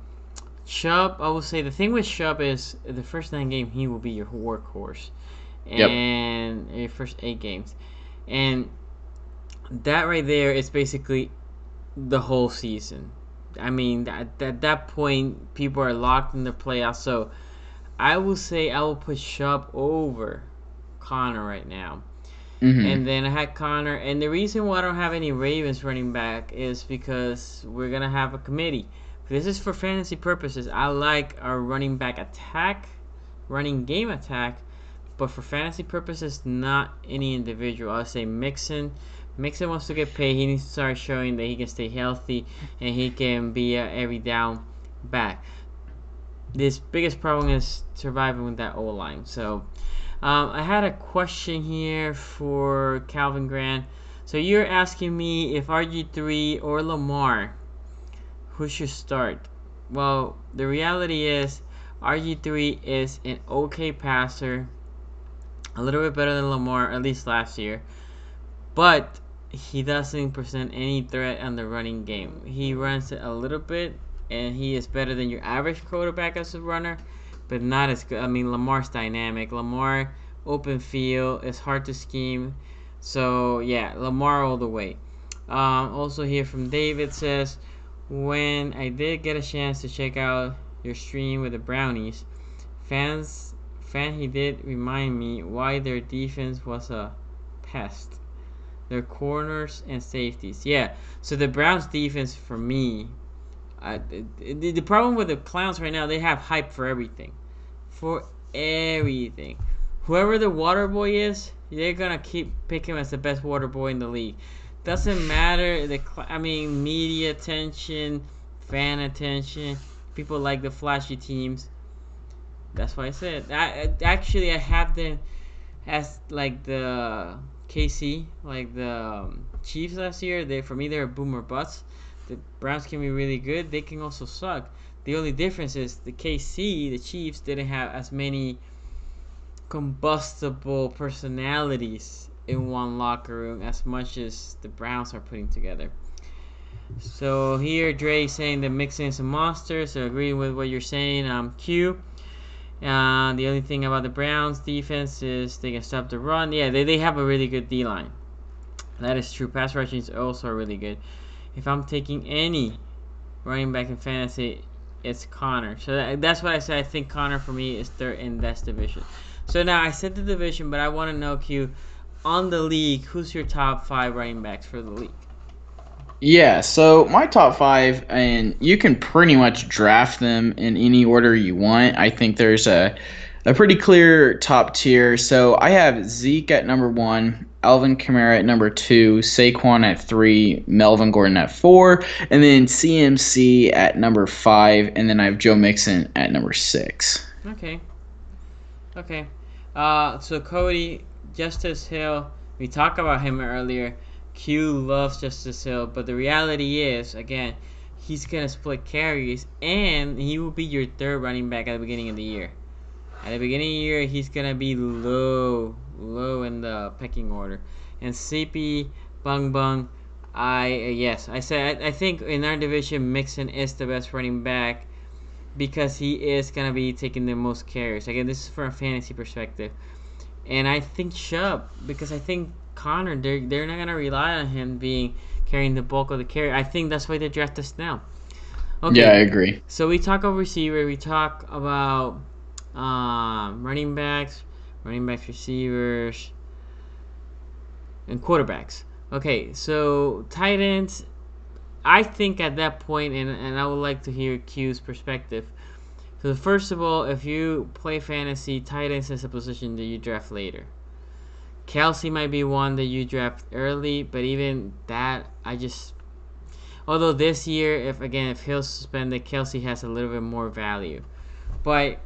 I would say the thing with Chubb is the first 9 games he will be your workhorse, and your first 8 games, and that right there is basically the whole season. I mean, at that point, people are locked in the playoffs. So I will say I will put Chubb over Conner right now. Mm-hmm. And then I had Conner. And the reason why I don't have any Ravens running back is because we're going to have a committee. This is for fantasy purposes. I like our running back attack, running game attack, but for fantasy purposes, not any individual. I'll say Mixon. Mixon wants to get paid. He needs to start showing that he can stay healthy and he can be every down back. This biggest problem is surviving with that O-line. So I had a question here for Calvin Grant. So you're asking me if RG3 or Lamar, who should start? Well, the reality is RG3 is an okay passer, a little bit better than Lamar, at least last year, but he doesn't present any threat on the running game. He runs it a little bit, and he is better than your average quarterback as a runner, but not as good. I mean, Lamar's dynamic. Lamar, open field, it's hard to scheme. So, yeah, Lamar all the way. Also here from David says, when I did get a chance to check out your stream with the Brownies, he did remind me why their defense was a pest. Their corners and safeties. Yeah, so the Browns defense for me, the problem with the Clowns right now, they have hype for everything. For everything. whoever the water boy is, they're gonna keep pick him as the best water boy in the league. Doesn't matter media attention, fan attention. People like the flashy teams. That's why I said. I have them as like the KC, like the Chiefs last year. For me, they're a boomer bust. The Browns can be really good. They can also suck. The only difference is the Chiefs, didn't have as many combustible personalities in one locker room as much as the Browns are putting together. So here, Dre saying that Mixon is a monster. So agreeing with what you're saying, Q. The only thing about the Browns defense is they can stop the run. Yeah, they have a really good D-line. That is true. Pass rushing is also really good. If I'm taking any running back in fantasy, it's Connor. So that's what I said. I think Connor for me is third in this division. So now I said the division, but I want to know, Q, on the league, who's your top 5 running backs for the league? Yeah, so my top 5, and you can pretty much draft them in any order you want. I think there's a pretty clear top tier. So I have Zeke at number 1, Alvin Kamara at number 2, Saquon at 3, Melvin Gordon at 4, and then CMC at number 5, and then I have Joe Mixon at number 6. Okay. So Cody, Justice Hill, we talked about him earlier. Q loves Justice Hill, but the reality is, again, he's going to split carries, and he will be your third running back at the beginning of the year. At the beginning of the year, he's going to be low in the pecking order. And CP, Bung, I think in our division, Mixon is the best running back because he is going to be taking the most carries. Again, this is from a fantasy perspective. And I think Chubb, because I think Connor, they're not going to rely on him carrying the bulk of the carry. I think that's why they draft us now. Okay. Yeah, I agree. So we talk about receiver. We talk about running backs, receivers, and quarterbacks. Okay, so tight ends, I think at that point, and I would like to hear Q's perspective. So first of all, if you play fantasy, tight ends is a position that you draft later. Kelsey might be one that you draft early, but even that, although this year, if Hill's suspended, Kelsey has a little bit more value. But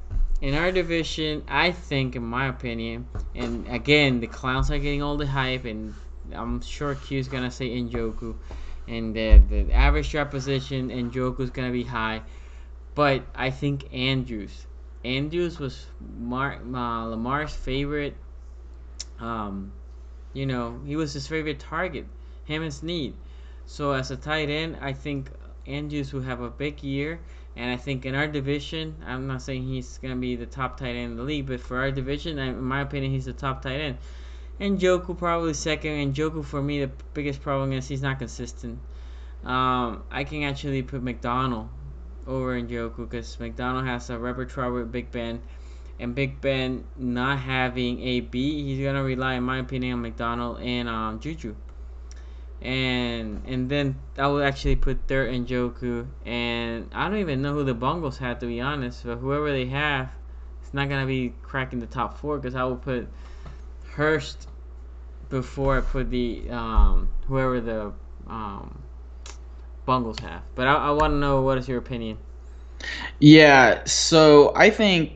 in our division, I think, in my opinion, and again, the clowns are getting all the hype, and I'm sure Q's going to say Njoku, and the average draft position, Njoku's going to be high. But I think Andrews was Lamar's favorite. He was his favorite target, him and Snead. So as a tight end, I think Andrews will have a big year. And I think in our division, I'm not saying he's going to be the top tight end in the league, but for our division, in my opinion, he's the top tight end. And Njoku probably second. And Njoku, for me, the biggest problem is he's not consistent. I can actually put McDonald over Njoku because McDonald has a repertoire with Big Ben. And Big Ben not having AB, he's going to rely, in my opinion, on McDonald and Juju. And then I would actually put third Njoku. And I don't even know who the Bungles have, to be honest. But whoever they have, it's not going to be cracking the top 4 because I will put Hurst before I put the whoever the Bungles have. But I want to know, what is your opinion? Yeah, so I think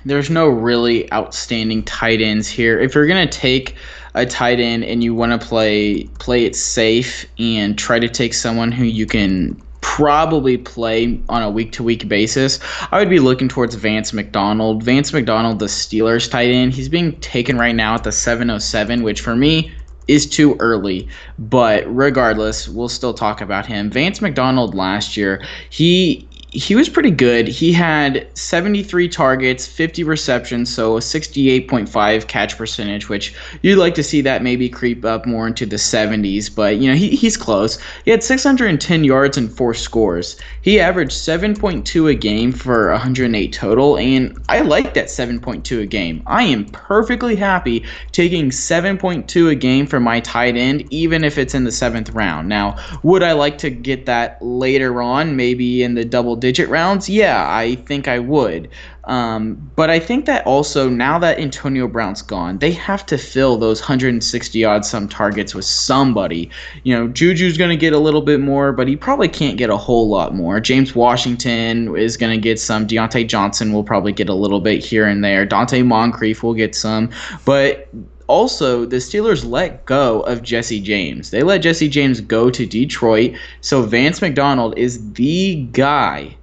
there's no really outstanding tight ends here. If you're going to take a tight end and you want to play it safe and try to take someone who you can probably play on a week-to-week basis, I would be looking towards Vance McDonald. Vance McDonald, the Steelers tight end, he's being taken right now at the 707, which for me is too early. But regardless, we'll still talk about him. Vance McDonald last year, he was pretty good. He had 73 targets, 50 receptions, so a 68.5 catch percentage, which you'd like to see that maybe creep up more into the 70s, but he's close. He had 610 yards and 4 scores. He averaged 7.2 a game for 108 total, and I like that 7.2 a game. I am perfectly happy taking 7.2 a game for my tight end, even if it's in the 7th round. Now, would I like to get that later on, maybe in the double digit rounds, yeah, I think I would. But I think that also now that Antonio Brown's gone, they have to fill those 160 odd some targets with somebody. Juju's going to get a little bit more, but he probably can't get a whole lot more. James Washington is going to get some. Deontay Johnson will probably get a little bit here and there. Dante Moncrief will get some. But also, the Steelers let go of Jesse James. They let Jesse James go to Detroit. So Vance McDonald is the guy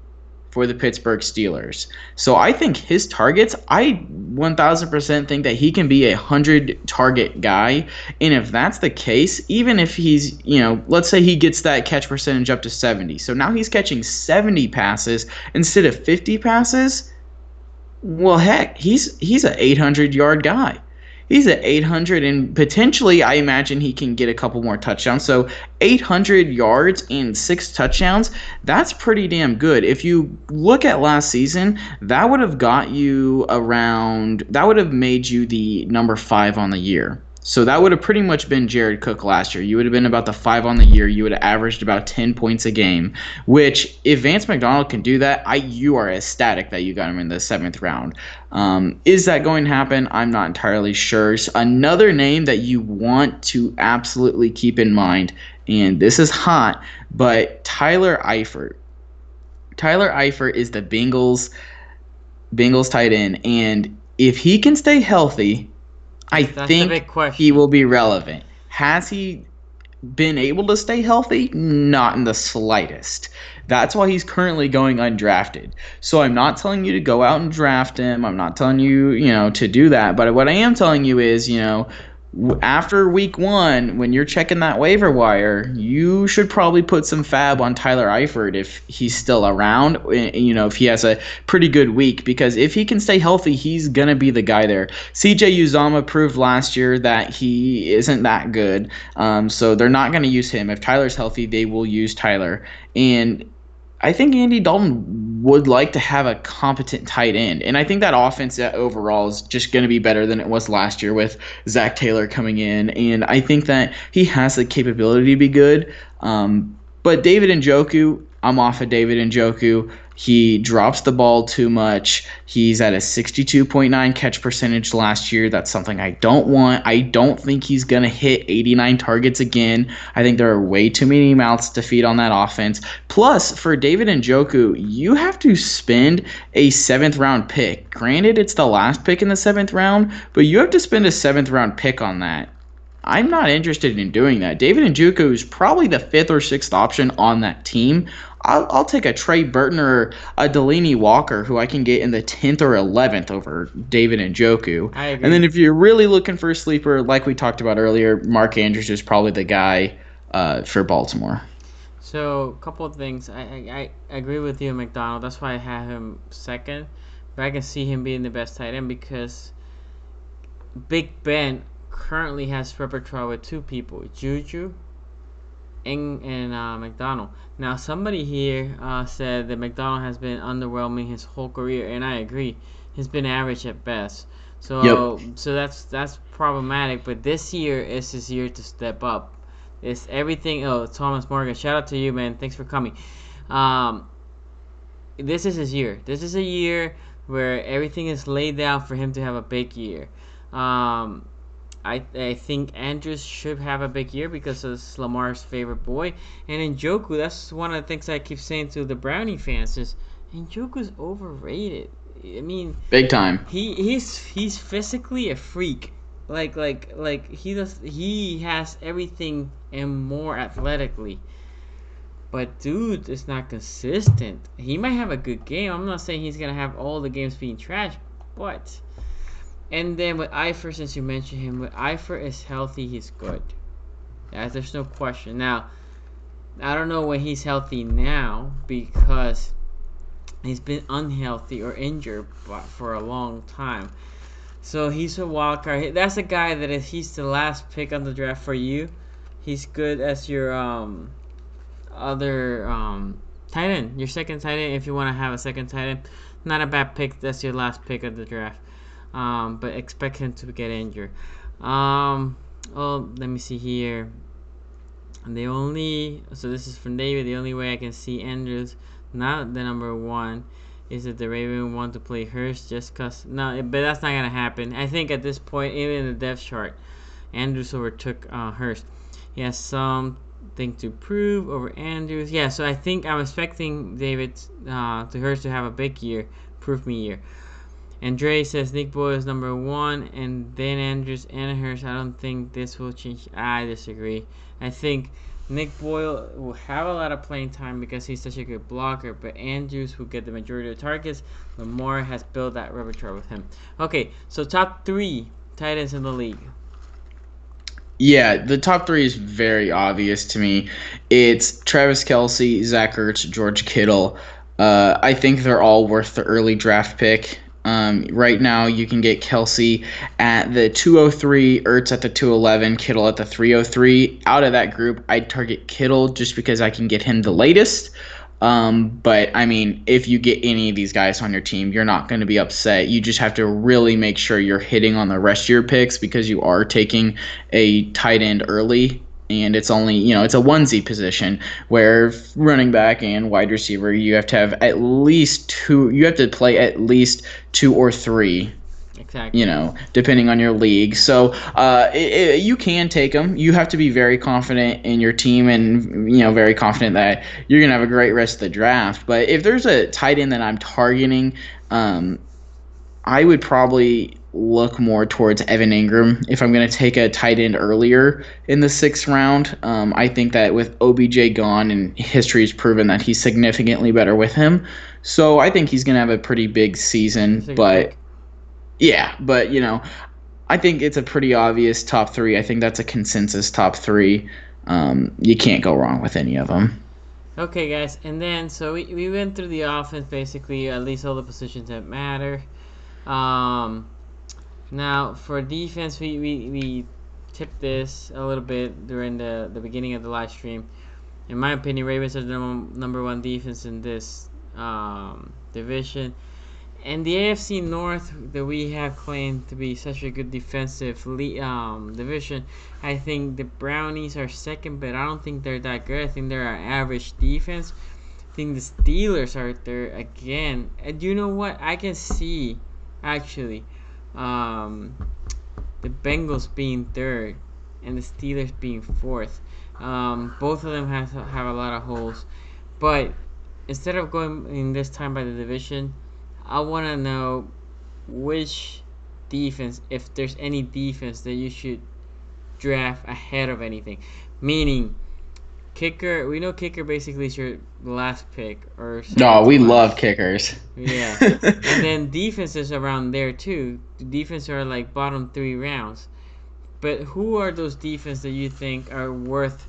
for the Pittsburgh Steelers. So I think his targets, I 1000% think that he can be a 100 target guy. And if that's the case, even if he's, let's say he gets that catch percentage up to 70. So now he's catching 70 passes instead of 50 passes. Well, heck, he's an 800-yard guy. He's at 800, and potentially I imagine he can get a couple more touchdowns. So 800 yards and 6 touchdowns, that's pretty damn good. If you look at last season, that would have made you the number 5 on the year. So that would have pretty much been Jared Cook last year. You would have been about the 5 on the year. You would have averaged about 10 points a game, which if Vance McDonald can do that, you are ecstatic that you got him in the 7th round. Is that going to happen? I'm not entirely sure. So another name that you want to absolutely keep in mind, and this is hot, but Tyler Eifert. Tyler Eifert is the Bengals tight end, and if he can stay healthy, I think he will be relevant. Has he been able to stay healthy? Not in the slightest. That's why he's currently going undrafted. So I'm not telling you to go out and draft him. I'm not telling you, to do that. But what I am telling you is, after week 1, when you're checking that waiver wire, you should probably put some fab on Tyler Eifert if he's still around, if he has a pretty good week, because if he can stay healthy, he's going to be the guy there. CJ Uzomah proved last year that he isn't that good, so they're not going to use him. If Tyler's healthy, they will use Tyler. And I think Andy Dalton would like to have a competent tight end. And I think that offense overall is just going to be better than it was last year with Zach Taylor coming in. And I think that he has the capability to be good. But David Njoku, I'm off of David Njoku. He drops the ball too much. He's at a 62.9 catch percentage last year. That's something I don't want. I don't think he's going to hit 89 targets again. I think there are way too many mouths to feed on that offense. Plus, for David Njoku, you have to spend a 7th round pick. Granted, it's the last pick in the 7th round, but you have to spend a 7th round pick on that. I'm not interested in doing that. David Njoku is probably the 5th or 6th option on that team. I'll take a Trey Burton or a Delanie Walker, who I can get in the 10th or 11th over David Njoku. I agree. And then if you're really looking for a sleeper, like we talked about earlier, Mark Andrews is probably the guy for Baltimore. So, a couple of things. I agree with you, McDonald. That's why I have him 2nd. But I can see him being the best tight end because Big Ben currently has repertoire with 2 people, Juju and McDonald. Now, somebody here said that McDonald has been underwhelming his whole career, and I agree. He's been average at best. So, So that's problematic. But this year is his year to step up. It's everything. Oh, Thomas Morgan, shout out to you, man. Thanks for coming. This is his year. This is a year where everything is laid down for him to have a big year. I think Andrews should have a big year because it's Lamar's favorite boy. And Njoku, that's one of the things I keep saying to the Brownie fans is Njoku's overrated. I mean, big time. He's physically a freak. Like he has everything and more athletically. But dude is not consistent. He might have a good game. I'm not saying he's gonna have all the games being trash, but. And then with Eifert, since you mentioned him, when Eifert is healthy, he's good. There's no question. Now, I don't know when he's healthy now because he's been unhealthy or injured for a long time. So he's a wild card. That's a guy that if he's the last pick on the draft for you, he's good as your other tight end, your 2nd tight end. If you want to have a 2nd tight end, not a bad pick. That's your last pick of the draft. But expect him to get injured. Let me see here. So this is from David. The only way I can see Andrews not the number one. Is it the Ravens want to play Hurst just because? No, but that's not going to happen. I think at this point, even in the depth chart, Andrews overtook Hurst. He has something to prove over Andrews. Yeah, so I think I'm expecting David to Hurst to have a big year, prove me year. And Dre says Nick Boyle is number one, and then Andrews and Hurst. I don't think this will change. I disagree. I think Nick Boyle will have a lot of playing time because he's such a good blocker, but Andrews will get the majority of the targets. Lamar has built that repertoire with him. Okay, so top 3 tight ends in the league. Yeah, the top 3 is very obvious to me. It's Travis Kelce, Zach Ertz, George Kittle. I think they're all worth the early draft pick. Right now, you can get Kelce at the 203, Ertz at the 211, Kittle at the 303. Out of that group, I'd target Kittle just because I can get him the latest. But I mean, if you get any of these guys on your team, you're not going to be upset. You just have to really make sure you're hitting on the rest of your picks because you are taking a tight end early. And it's only, it's a onesie position where running back and wide receiver, you have to have at least 2, you have to play at least 2 or 3. Exactly. Depending on your league. So you can take them. You have to be very confident in your team and, very confident that you're going to have a great rest of the draft. But if there's a tight end that I'm targeting, I would probably look more towards Evan Ingram if I'm going to take a tight end earlier in the 6th round. I think that with OBJ gone, and history has proven that he's significantly better with him. So I think he's going to have a pretty big season. But I think it's a pretty obvious top 3. I think that's a consensus top 3. You can't go wrong with any of them. Okay, guys, and then so we went through the offense basically, at least all the positions that matter. Now for defense, we tipped this a little bit during the beginning of the live stream. In my opinion, Ravens are the number 1 defense in this division. And the AFC North that we have claimed to be such a good defensive division, I think the Brownies are second, but I don't think they're that good. I think they're an average defense. I think the Steelers are there again. And you know what? I can see, actually, the Bengals being third and the Steelers being fourth. Both of them have a lot of holes. But instead of going in this time by the division, I want to know which defense, if there's any defense that you should draft ahead of anything. Meaning, kicker, we know kicker basically is your last pick. No, we love kickers. Yeah. And then defenses around there too. The defenses are like bottom 3 rounds. But who are those defenses that you think are worth,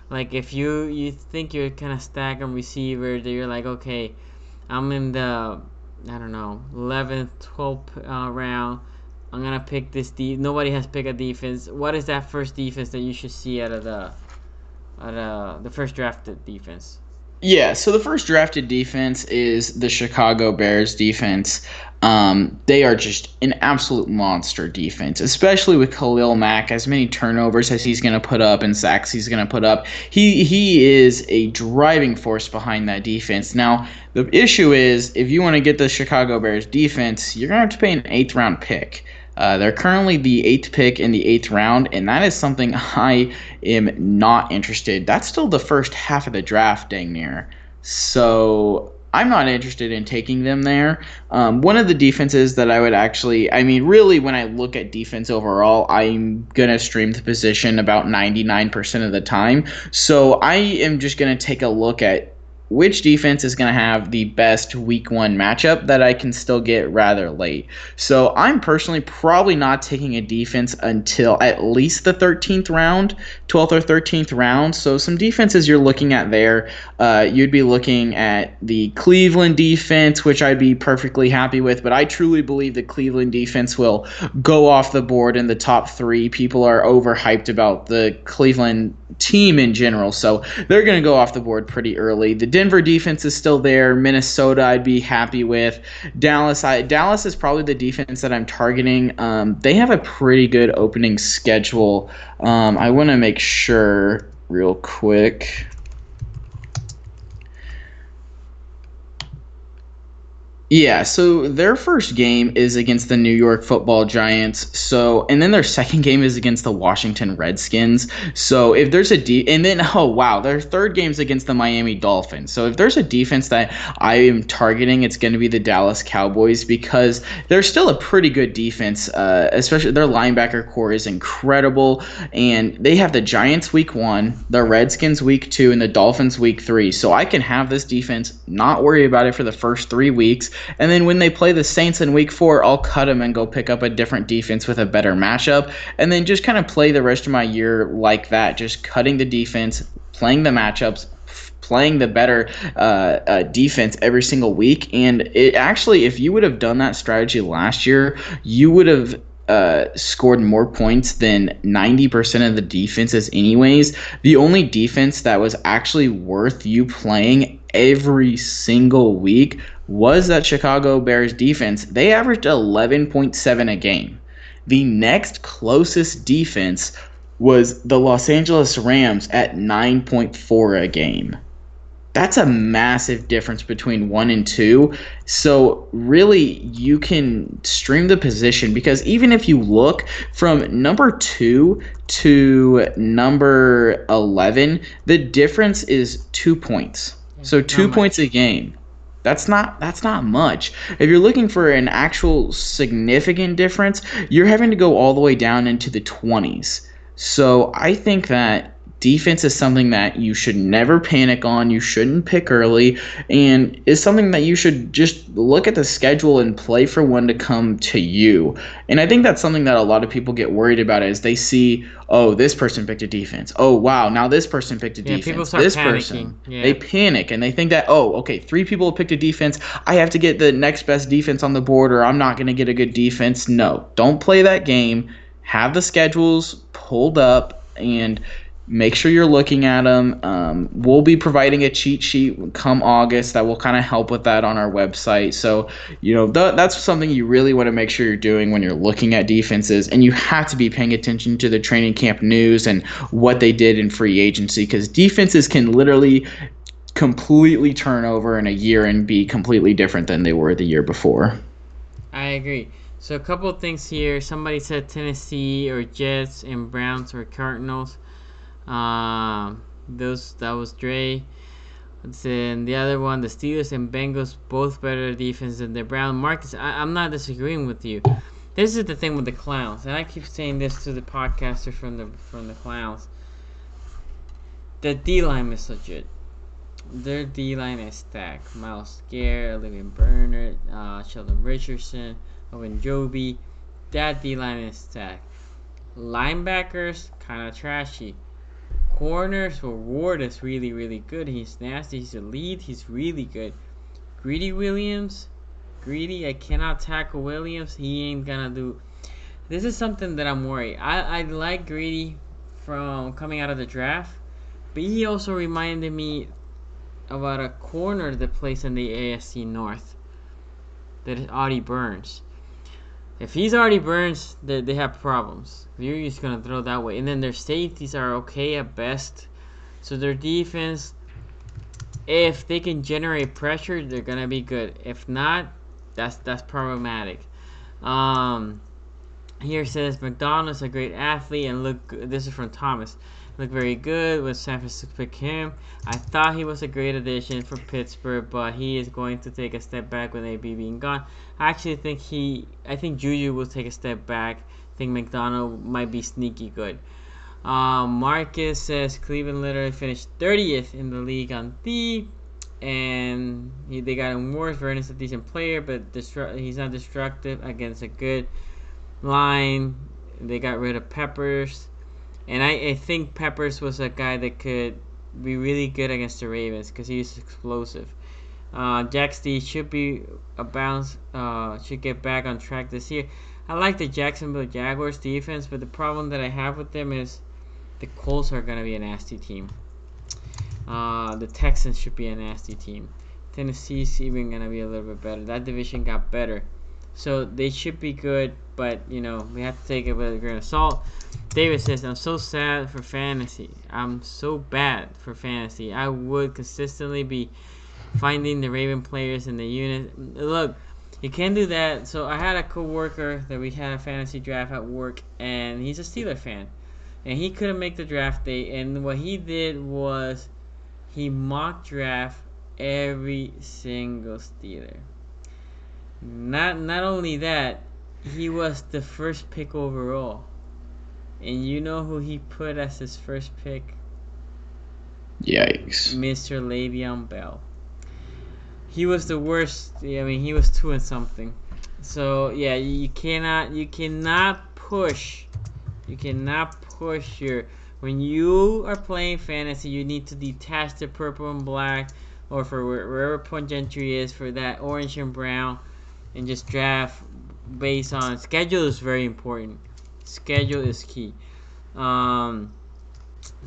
like if you think you're kind of stacked on receiver, that you're like, okay, I'm in the 11th, 12th round. I'm going to pick this nobody has picked a defense. What is that first defense that you should see out of the first drafted defense? Yeah, so the first drafted defense is the Chicago Bears defense. They are just an absolute monster defense, especially with Khalil Mack. As many turnovers as he's going to put up and sacks he's going to put up, he is a driving force behind that defense. Now, the issue is if you want to get the Chicago Bears defense, you're going to have to pay an 8th round pick. They're currently the 8th pick in the 8th round, and that is something I am not interested. That's still the first half of the draft, dang near. So I'm not interested in taking them there. One of the defenses that I would really when I look at defense overall, I'm going to stream the position about 99% of the time. So I am just going to take a look at which defense is going to have the best week 1 matchup that I can still get rather late. So I'm personally probably not taking a defense until at least the 13th round, 12th or 13th round. So some defenses you're looking at there, you'd be looking at the Cleveland defense, which I'd be perfectly happy with, but I truly believe the Cleveland defense will go off the board in the top 3. People are overhyped about the Cleveland team in general, so they're going to go off the board pretty early. The Denver defense is still there. Minnesota I'd be happy with. Dallas is probably the defense that I'm targeting. They have a pretty good opening schedule. I want to make sure real quick. Yeah, so their first game is against the New York Football Giants. So, and then their second game is against the Washington Redskins. So, if there's and then, oh wow, their third game is against the Miami Dolphins. So, if there's a defense that I am targeting, it's going to be the Dallas Cowboys because they're still a pretty good defense. Especially their linebacker core is incredible, and they have the Giants week 1, the Redskins week 2, and the Dolphins week 3. So, I can have this defense not worry about it for the first 3 weeks, and then when they play the Saints in week 4, I'll cut them and go pick up a different defense with a better matchup. And then just kind of play the rest of my year like that, just cutting the defense, playing the matchups, playing the better defense every single week. And it actually, if you would have done that strategy last year, you would have scored more points than 90% of the defenses anyways. The only defense that was actually worth you playing every single week was that Chicago Bears defense. They averaged 11.7 a game. The next closest defense was the Los Angeles Rams at 9.4 a game. That's a massive difference between 1 and 2. So really, you can stream the position because even if you look from number 2 to number 11, the difference is 2 points. So 2 points a game. That's not much. If you're looking for an actual significant difference, you're having to go all the way down into the 20s. So I think that defense is something that you should never panic on. You shouldn't pick early, and is something that you should just look at the schedule and play for when to come to you. And I think that's something that a lot of people get worried about as they see, oh, this person picked a defense. Oh, wow, now this person picked a defense. People start this panicking. Person, they panic and they think that, oh, okay, 3 people have picked a defense. I have to get the next best defense on the board, or I'm not going to get a good defense. No, don't play that game. Have the schedules pulled up and make sure you're looking at them. We'll be providing a cheat sheet come August that will kind of help with that on our website. So, that's something you really want to make sure you're doing when you're looking at defenses. And you have to be paying attention to the training camp news and what they did in free agency, because defenses can literally completely turn over in a year and be completely different than they were the year before. I agree. So a couple of things here. Somebody said Tennessee or Jets and Browns or Cardinals. That was Dre. Then the other one, the Steelers and Bengals, both better defense than the Browns. Marcus, I'm not disagreeing with you. This is the thing with the Clowns, and I keep saying this to the podcaster from the Clowns. The D-line is legit. Their D-line is stacked. Myles Garrett, Olivia Bernard, Sheldon Richardson, Owen Joby. That D-line is stacked. Linebackers, kind of trashy. Corners, well, Ward is really, really good. He's nasty. He's a lead. He's really good. Greedy Williams. I cannot tackle Williams. He ain't gonna do. This is something that I'm worried. I like Greedy from coming out of the draft, but he also reminded me about a corner that plays in the AFC North. That is Artie Burns. If he's Artie Burns, they have problems. You're just going to throw that way. And then their safeties are okay at best. So their defense, if they can generate pressure, they're going to be good. If not, that's problematic. Here it says, McDonald's a great athlete. And look, this is from Thomas. Looked very good when San Francisco picked him. I thought he was a great addition for Pittsburgh, but he is going to take a step back with AB being gone. I actually think Juju will take a step back. I think McDonald might be sneaky good. Marcus says Cleveland literally finished 30th in the league on D, and they got him worse. Vernon's a decent player, but he's not destructive against a good line. They got rid of Peppers. And I think Peppers was a guy that could be really good against the Ravens because he's explosive. Jack Stee should be a bounce, should get back on track this year. I like the Jacksonville Jaguars defense, but the problem that I have with them is the Colts are going to be a nasty team. The Texans should be a nasty team. Tennessee's even going to be a little bit better. That division got better. So they should be good, but, we have to take it with a grain of salt. David says, I'm so sad for fantasy. I'm so bad for fantasy. I would consistently be finding the Raven players in the unit. Look, you can't do that. So I had a coworker that we had a fantasy draft at work, and he's a Steeler fan, and he couldn't make the draft day. And what he did was he mock draft every single Steeler. Not only that, he was the first pick overall. And you know who he put as his first pick? Yikes. Mr. Le'Veon Bell. He was the worst. I mean, he was 2 and something. So yeah, you cannot push your. When you are playing fantasy, you need to detach the purple and black, or for wherever point entry is for that orange and brown, and just draft based on schedule is very important. Schedule is key. So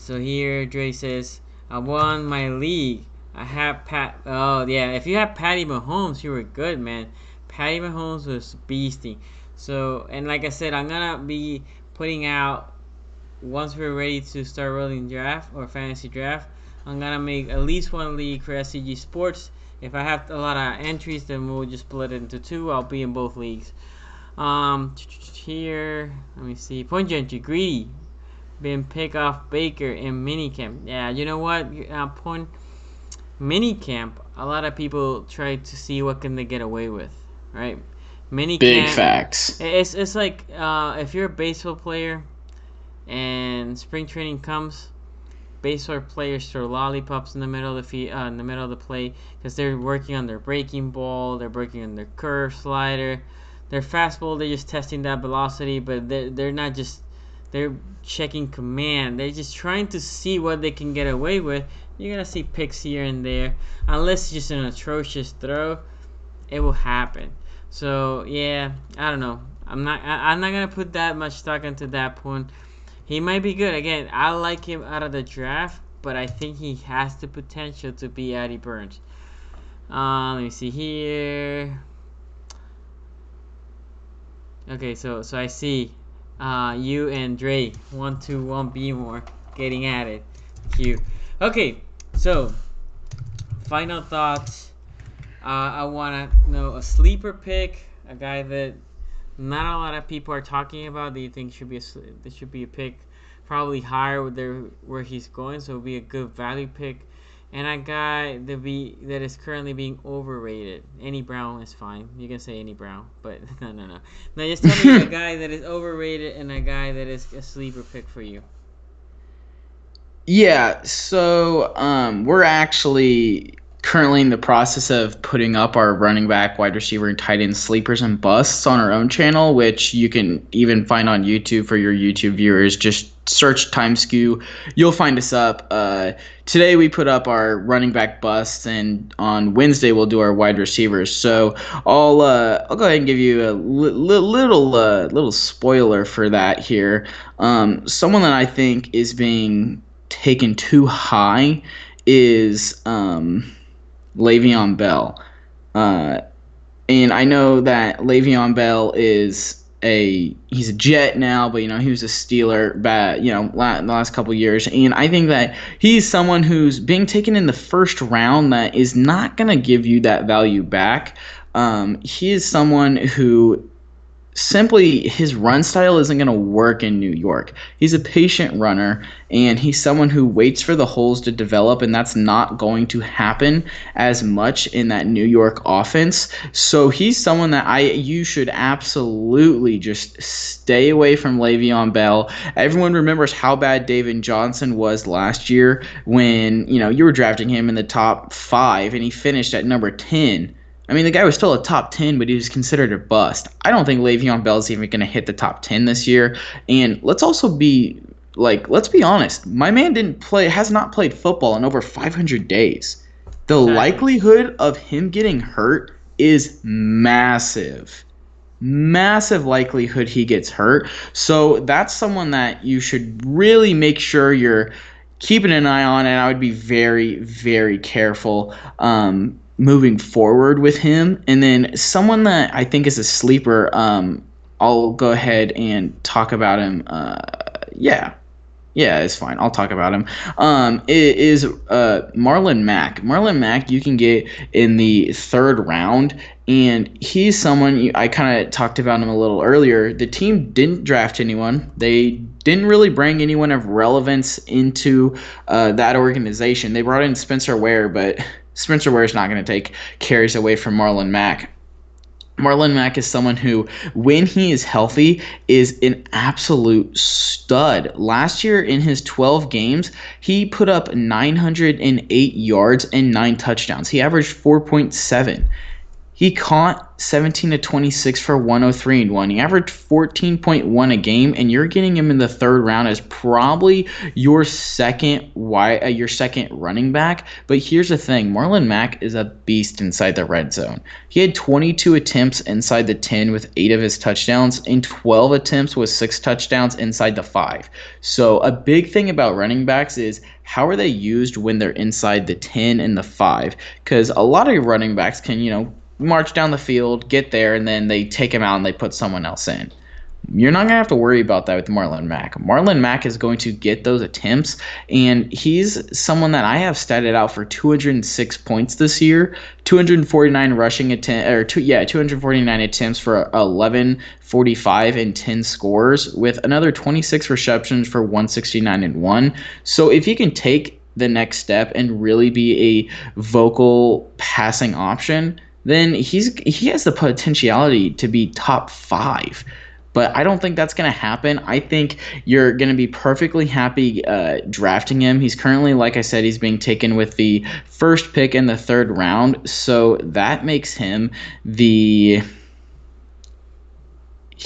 here Dre says, I won my league. I have Pat. Oh yeah, if you have Patty Mahomes, you were good, man. Patty Mahomes was beasting. So, and like I said, I'm gonna be putting out once we're ready to start rolling draft or fantasy draft. I'm gonna make at least one league for SCG Sports. If I have a lot of entries, then we'll just split it into 2. I'll be in both leagues. Here, let me see. Point entry, greedy. Been pick off Baker in minicamp. Yeah, you know what? Point minicamp. A lot of people try to see what can they get away with, right? Minicamp. Big facts. It's like if you're a baseball player, and spring training comes, baseball players throw lollipops in the middle of the play because they're working on their breaking ball, they're working on their curve slider, their fastball. They're just testing that velocity, but they're not just. They're checking command. They're just trying to see what they can get away with. You're gonna see picks here and there, unless it's just an atrocious throw. It will happen. So yeah, I don't know. I'm not gonna put that much stock into that point. He might be good. Again, I like him out of the draft, but I think he has the potential to be Eddie Burns. Let me see here. Okay, so I see you and Dre 1-2-1 more getting at it. Cute. Okay, so final thoughts. I want to know a sleeper pick, a guy that not a lot of people are talking about. Do you think should be a pick probably higher where he's going, so it'll be a good value pick, and a guy that is currently being overrated. Any Brown is fine. You can say any Brown, but no. Now just tell me a guy that is overrated and a guy that is a sleeper pick for you. Yeah, so we're actually currently in the process of putting up our running back, wide receiver, and tight end sleepers and busts on our own channel, which you can even find on YouTube for your YouTube viewers. Just search TimeSkew. You'll find us up. Today we put up our running back busts, and on Wednesday we'll do our wide receivers. So I'll go ahead and give you a little spoiler for that here. Someone that I think is being taken too high is Le'Veon Bell. And I know that Le'Veon Bell he's a Jet now, but he was a Steeler the last couple of years, and I think that he's someone who's being taken in the first round that is not going to give you that value back. He is someone who simply his run style isn't going to work in New York. He's a patient runner, and he's someone who waits for the holes to develop, and that's not going to happen as much in that New York offense. So he's someone that you should absolutely just stay away from Le'Veon Bell. Everyone remembers how bad David Johnson was last year when you were drafting him in the top 5 and he finished at number 10. I mean, the guy was still a top 10, but he was considered a bust. I don't think Le'Veon Bell is even going to hit the top 10 this year. And let's be honest. My man has not played football in over 500 days. The likelihood of him getting hurt is massive. Massive likelihood he gets hurt. So that's someone that you should really make sure you're keeping an eye on, and I would be very, very careful moving forward with him. And then someone that I think is a sleeper, I'll go ahead and talk about him. Yeah, it's fine. I'll talk about him. It is Marlon Mack. Marlon Mack, you can get in the third round, and he's someone I kind of talked about him a little earlier. The team didn't draft anyone. They didn't really bring anyone of relevance into that organization. They brought in Spencer Ware, but Spencer Ware is not going to take carries away from Marlon Mack. Marlon Mack is someone who, when he is healthy, is an absolute stud. Last year, in his 12 games, he put up 908 yards and 9 touchdowns. He averaged 4.7. He caught 17 to 26 for 103 and 1. He averaged 14.1 a game, and you're getting him in the third round as probably your second running back. But here's the thing, Marlon Mack is a beast inside the red zone. He had 22 attempts inside the 10 with 8 of his touchdowns, and 12 attempts with 6 touchdowns inside the 5. So a big thing about running backs is how are they used when they're inside the 10 and the 5? Because a lot of running backs can, march down the field, get there, and then they take him out and they put someone else in. You're not going to have to worry about that with Marlon Mack. Marlon Mack is going to get those attempts, and he's someone that I have statted out for 206 points this year, 249 rushing attempt, 249 attempts for 1145 and 10 scores, with another 26 receptions for 169 and 1. So if he can take the next step and really be a vocal passing option, then he has the potentiality to be top 5. But I don't think that's going to happen. I think you're going to be perfectly happy drafting him. He's currently, like I said, he's being taken with the first pick in the third round. So that makes him he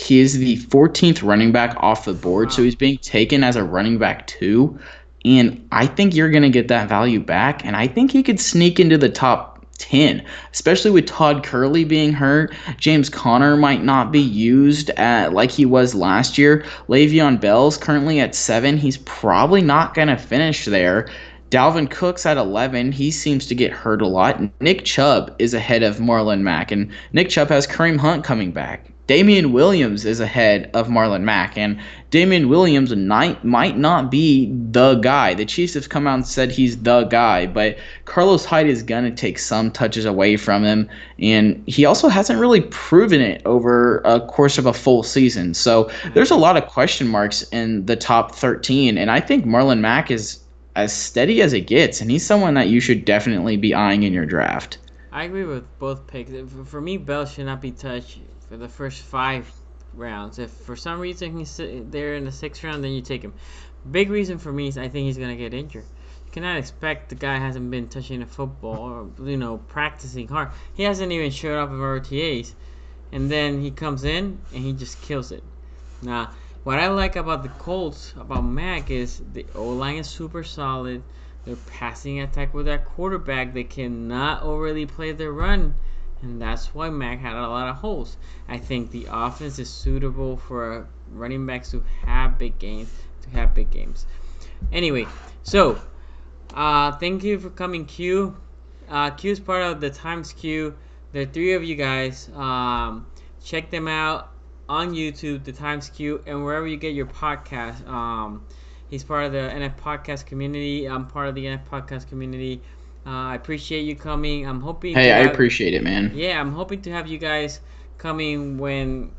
is the 14th running back off the board. Wow. So he's being taken as a running back 2. And I think you're going to get that value back. And I think he could sneak into the top 10, especially with Todd Gurley being hurt. James Conner might not be used like he was last year. Le'Veon Bell's currently at 7. He's probably not going to finish there. Dalvin Cook's at 11. He seems to get hurt a lot. Nick Chubb is ahead of Marlon Mack, and Nick Chubb has Kareem Hunt coming back. Damian Williams is ahead of Marlon Mack, and Damian Williams might not be the guy. The Chiefs have come out and said he's the guy, but Carlos Hyde is going to take some touches away from him, and he also hasn't really proven it over a course of a full season. So there's a lot of question marks in the top 13, and I think Marlon Mack is as steady as it gets, and he's someone that you should definitely be eyeing in your draft. I agree with both picks. For me, Bell should not be touched for the first 5 rounds. If for some reason he's there in the 6th round, then you take him. Big reason for me is I think he's going to get injured. You cannot expect the guy hasn't been touching the football or practicing hard. He hasn't even showed up in OTAs, and then he comes in and he just kills it. Now, what I like about the Colts, about Mack, is the O-line is super solid. Their passing attack with that quarterback, they cannot overly play their run. And that's why Mack had a lot of holes. I think the offense is suitable for running backs who have big games. Anyway, so thank you for coming, Q. Q is part of the Times Q. There are 3 of you guys. Check them out on YouTube, the Times Q, and wherever you get your podcast. He's part of the NF Podcast community. I'm part of the NF Podcast community. I appreciate you coming. I'm hoping. Hey, I appreciate it, man. Yeah, I'm hoping to have you guys coming when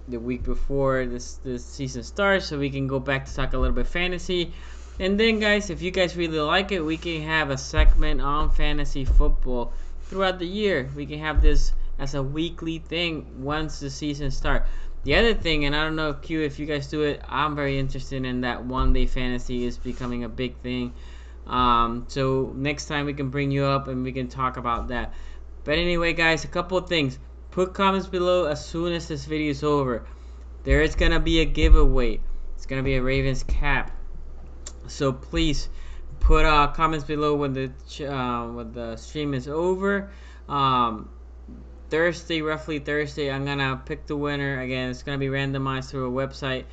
the week before this season starts, so we can go back to talk a little bit fantasy. And then, guys, if you guys really like it, we can have a segment on fantasy football throughout the year. We can have this as a weekly thing once the season starts. The other thing, and I don't know, Q, if you guys do it, I'm very interested in that one-day fantasy is becoming a big thing. So next time we can bring you up and we can talk about that. But anyway, guys, a couple of things. Put comments below as soon as this video is over. There is going to be a giveaway. It's going to be a Ravens cap. So please put comments below when the stream is over. Roughly Thursday, I'm going to pick the winner. Again, it's going to be randomized through a website.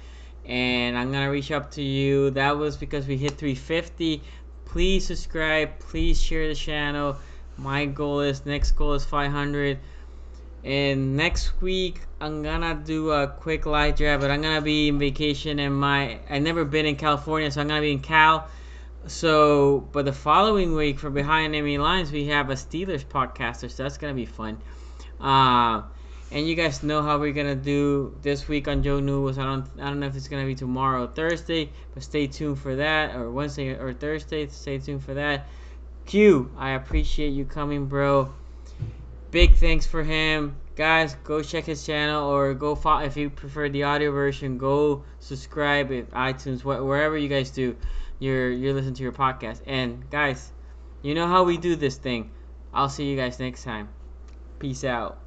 And I'm going to reach out to you. That was because we hit 350. Please subscribe. Please share the channel. My next goal is 500. And next week I'm gonna do a quick live draft, but I'm gonna be in vacation and I never been in California, so I'm gonna be in Cal. So, but the following week for Behind Enemy Lines, we have a Steelers podcaster, so that's gonna be fun. Uh, and you guys know how we're gonna do this week on Joe Newell's. I don't know if it's gonna be tomorrow or Thursday, but stay tuned for that, or Wednesday or Thursday. Stay tuned for that. Q, I appreciate you coming, bro. Big thanks for him. Guys, go check his channel or go follow if you prefer the audio version. Go subscribe at iTunes, wherever you guys do. You're listening to your podcast. And guys, you know how we do this thing. I'll see you guys next time. Peace out.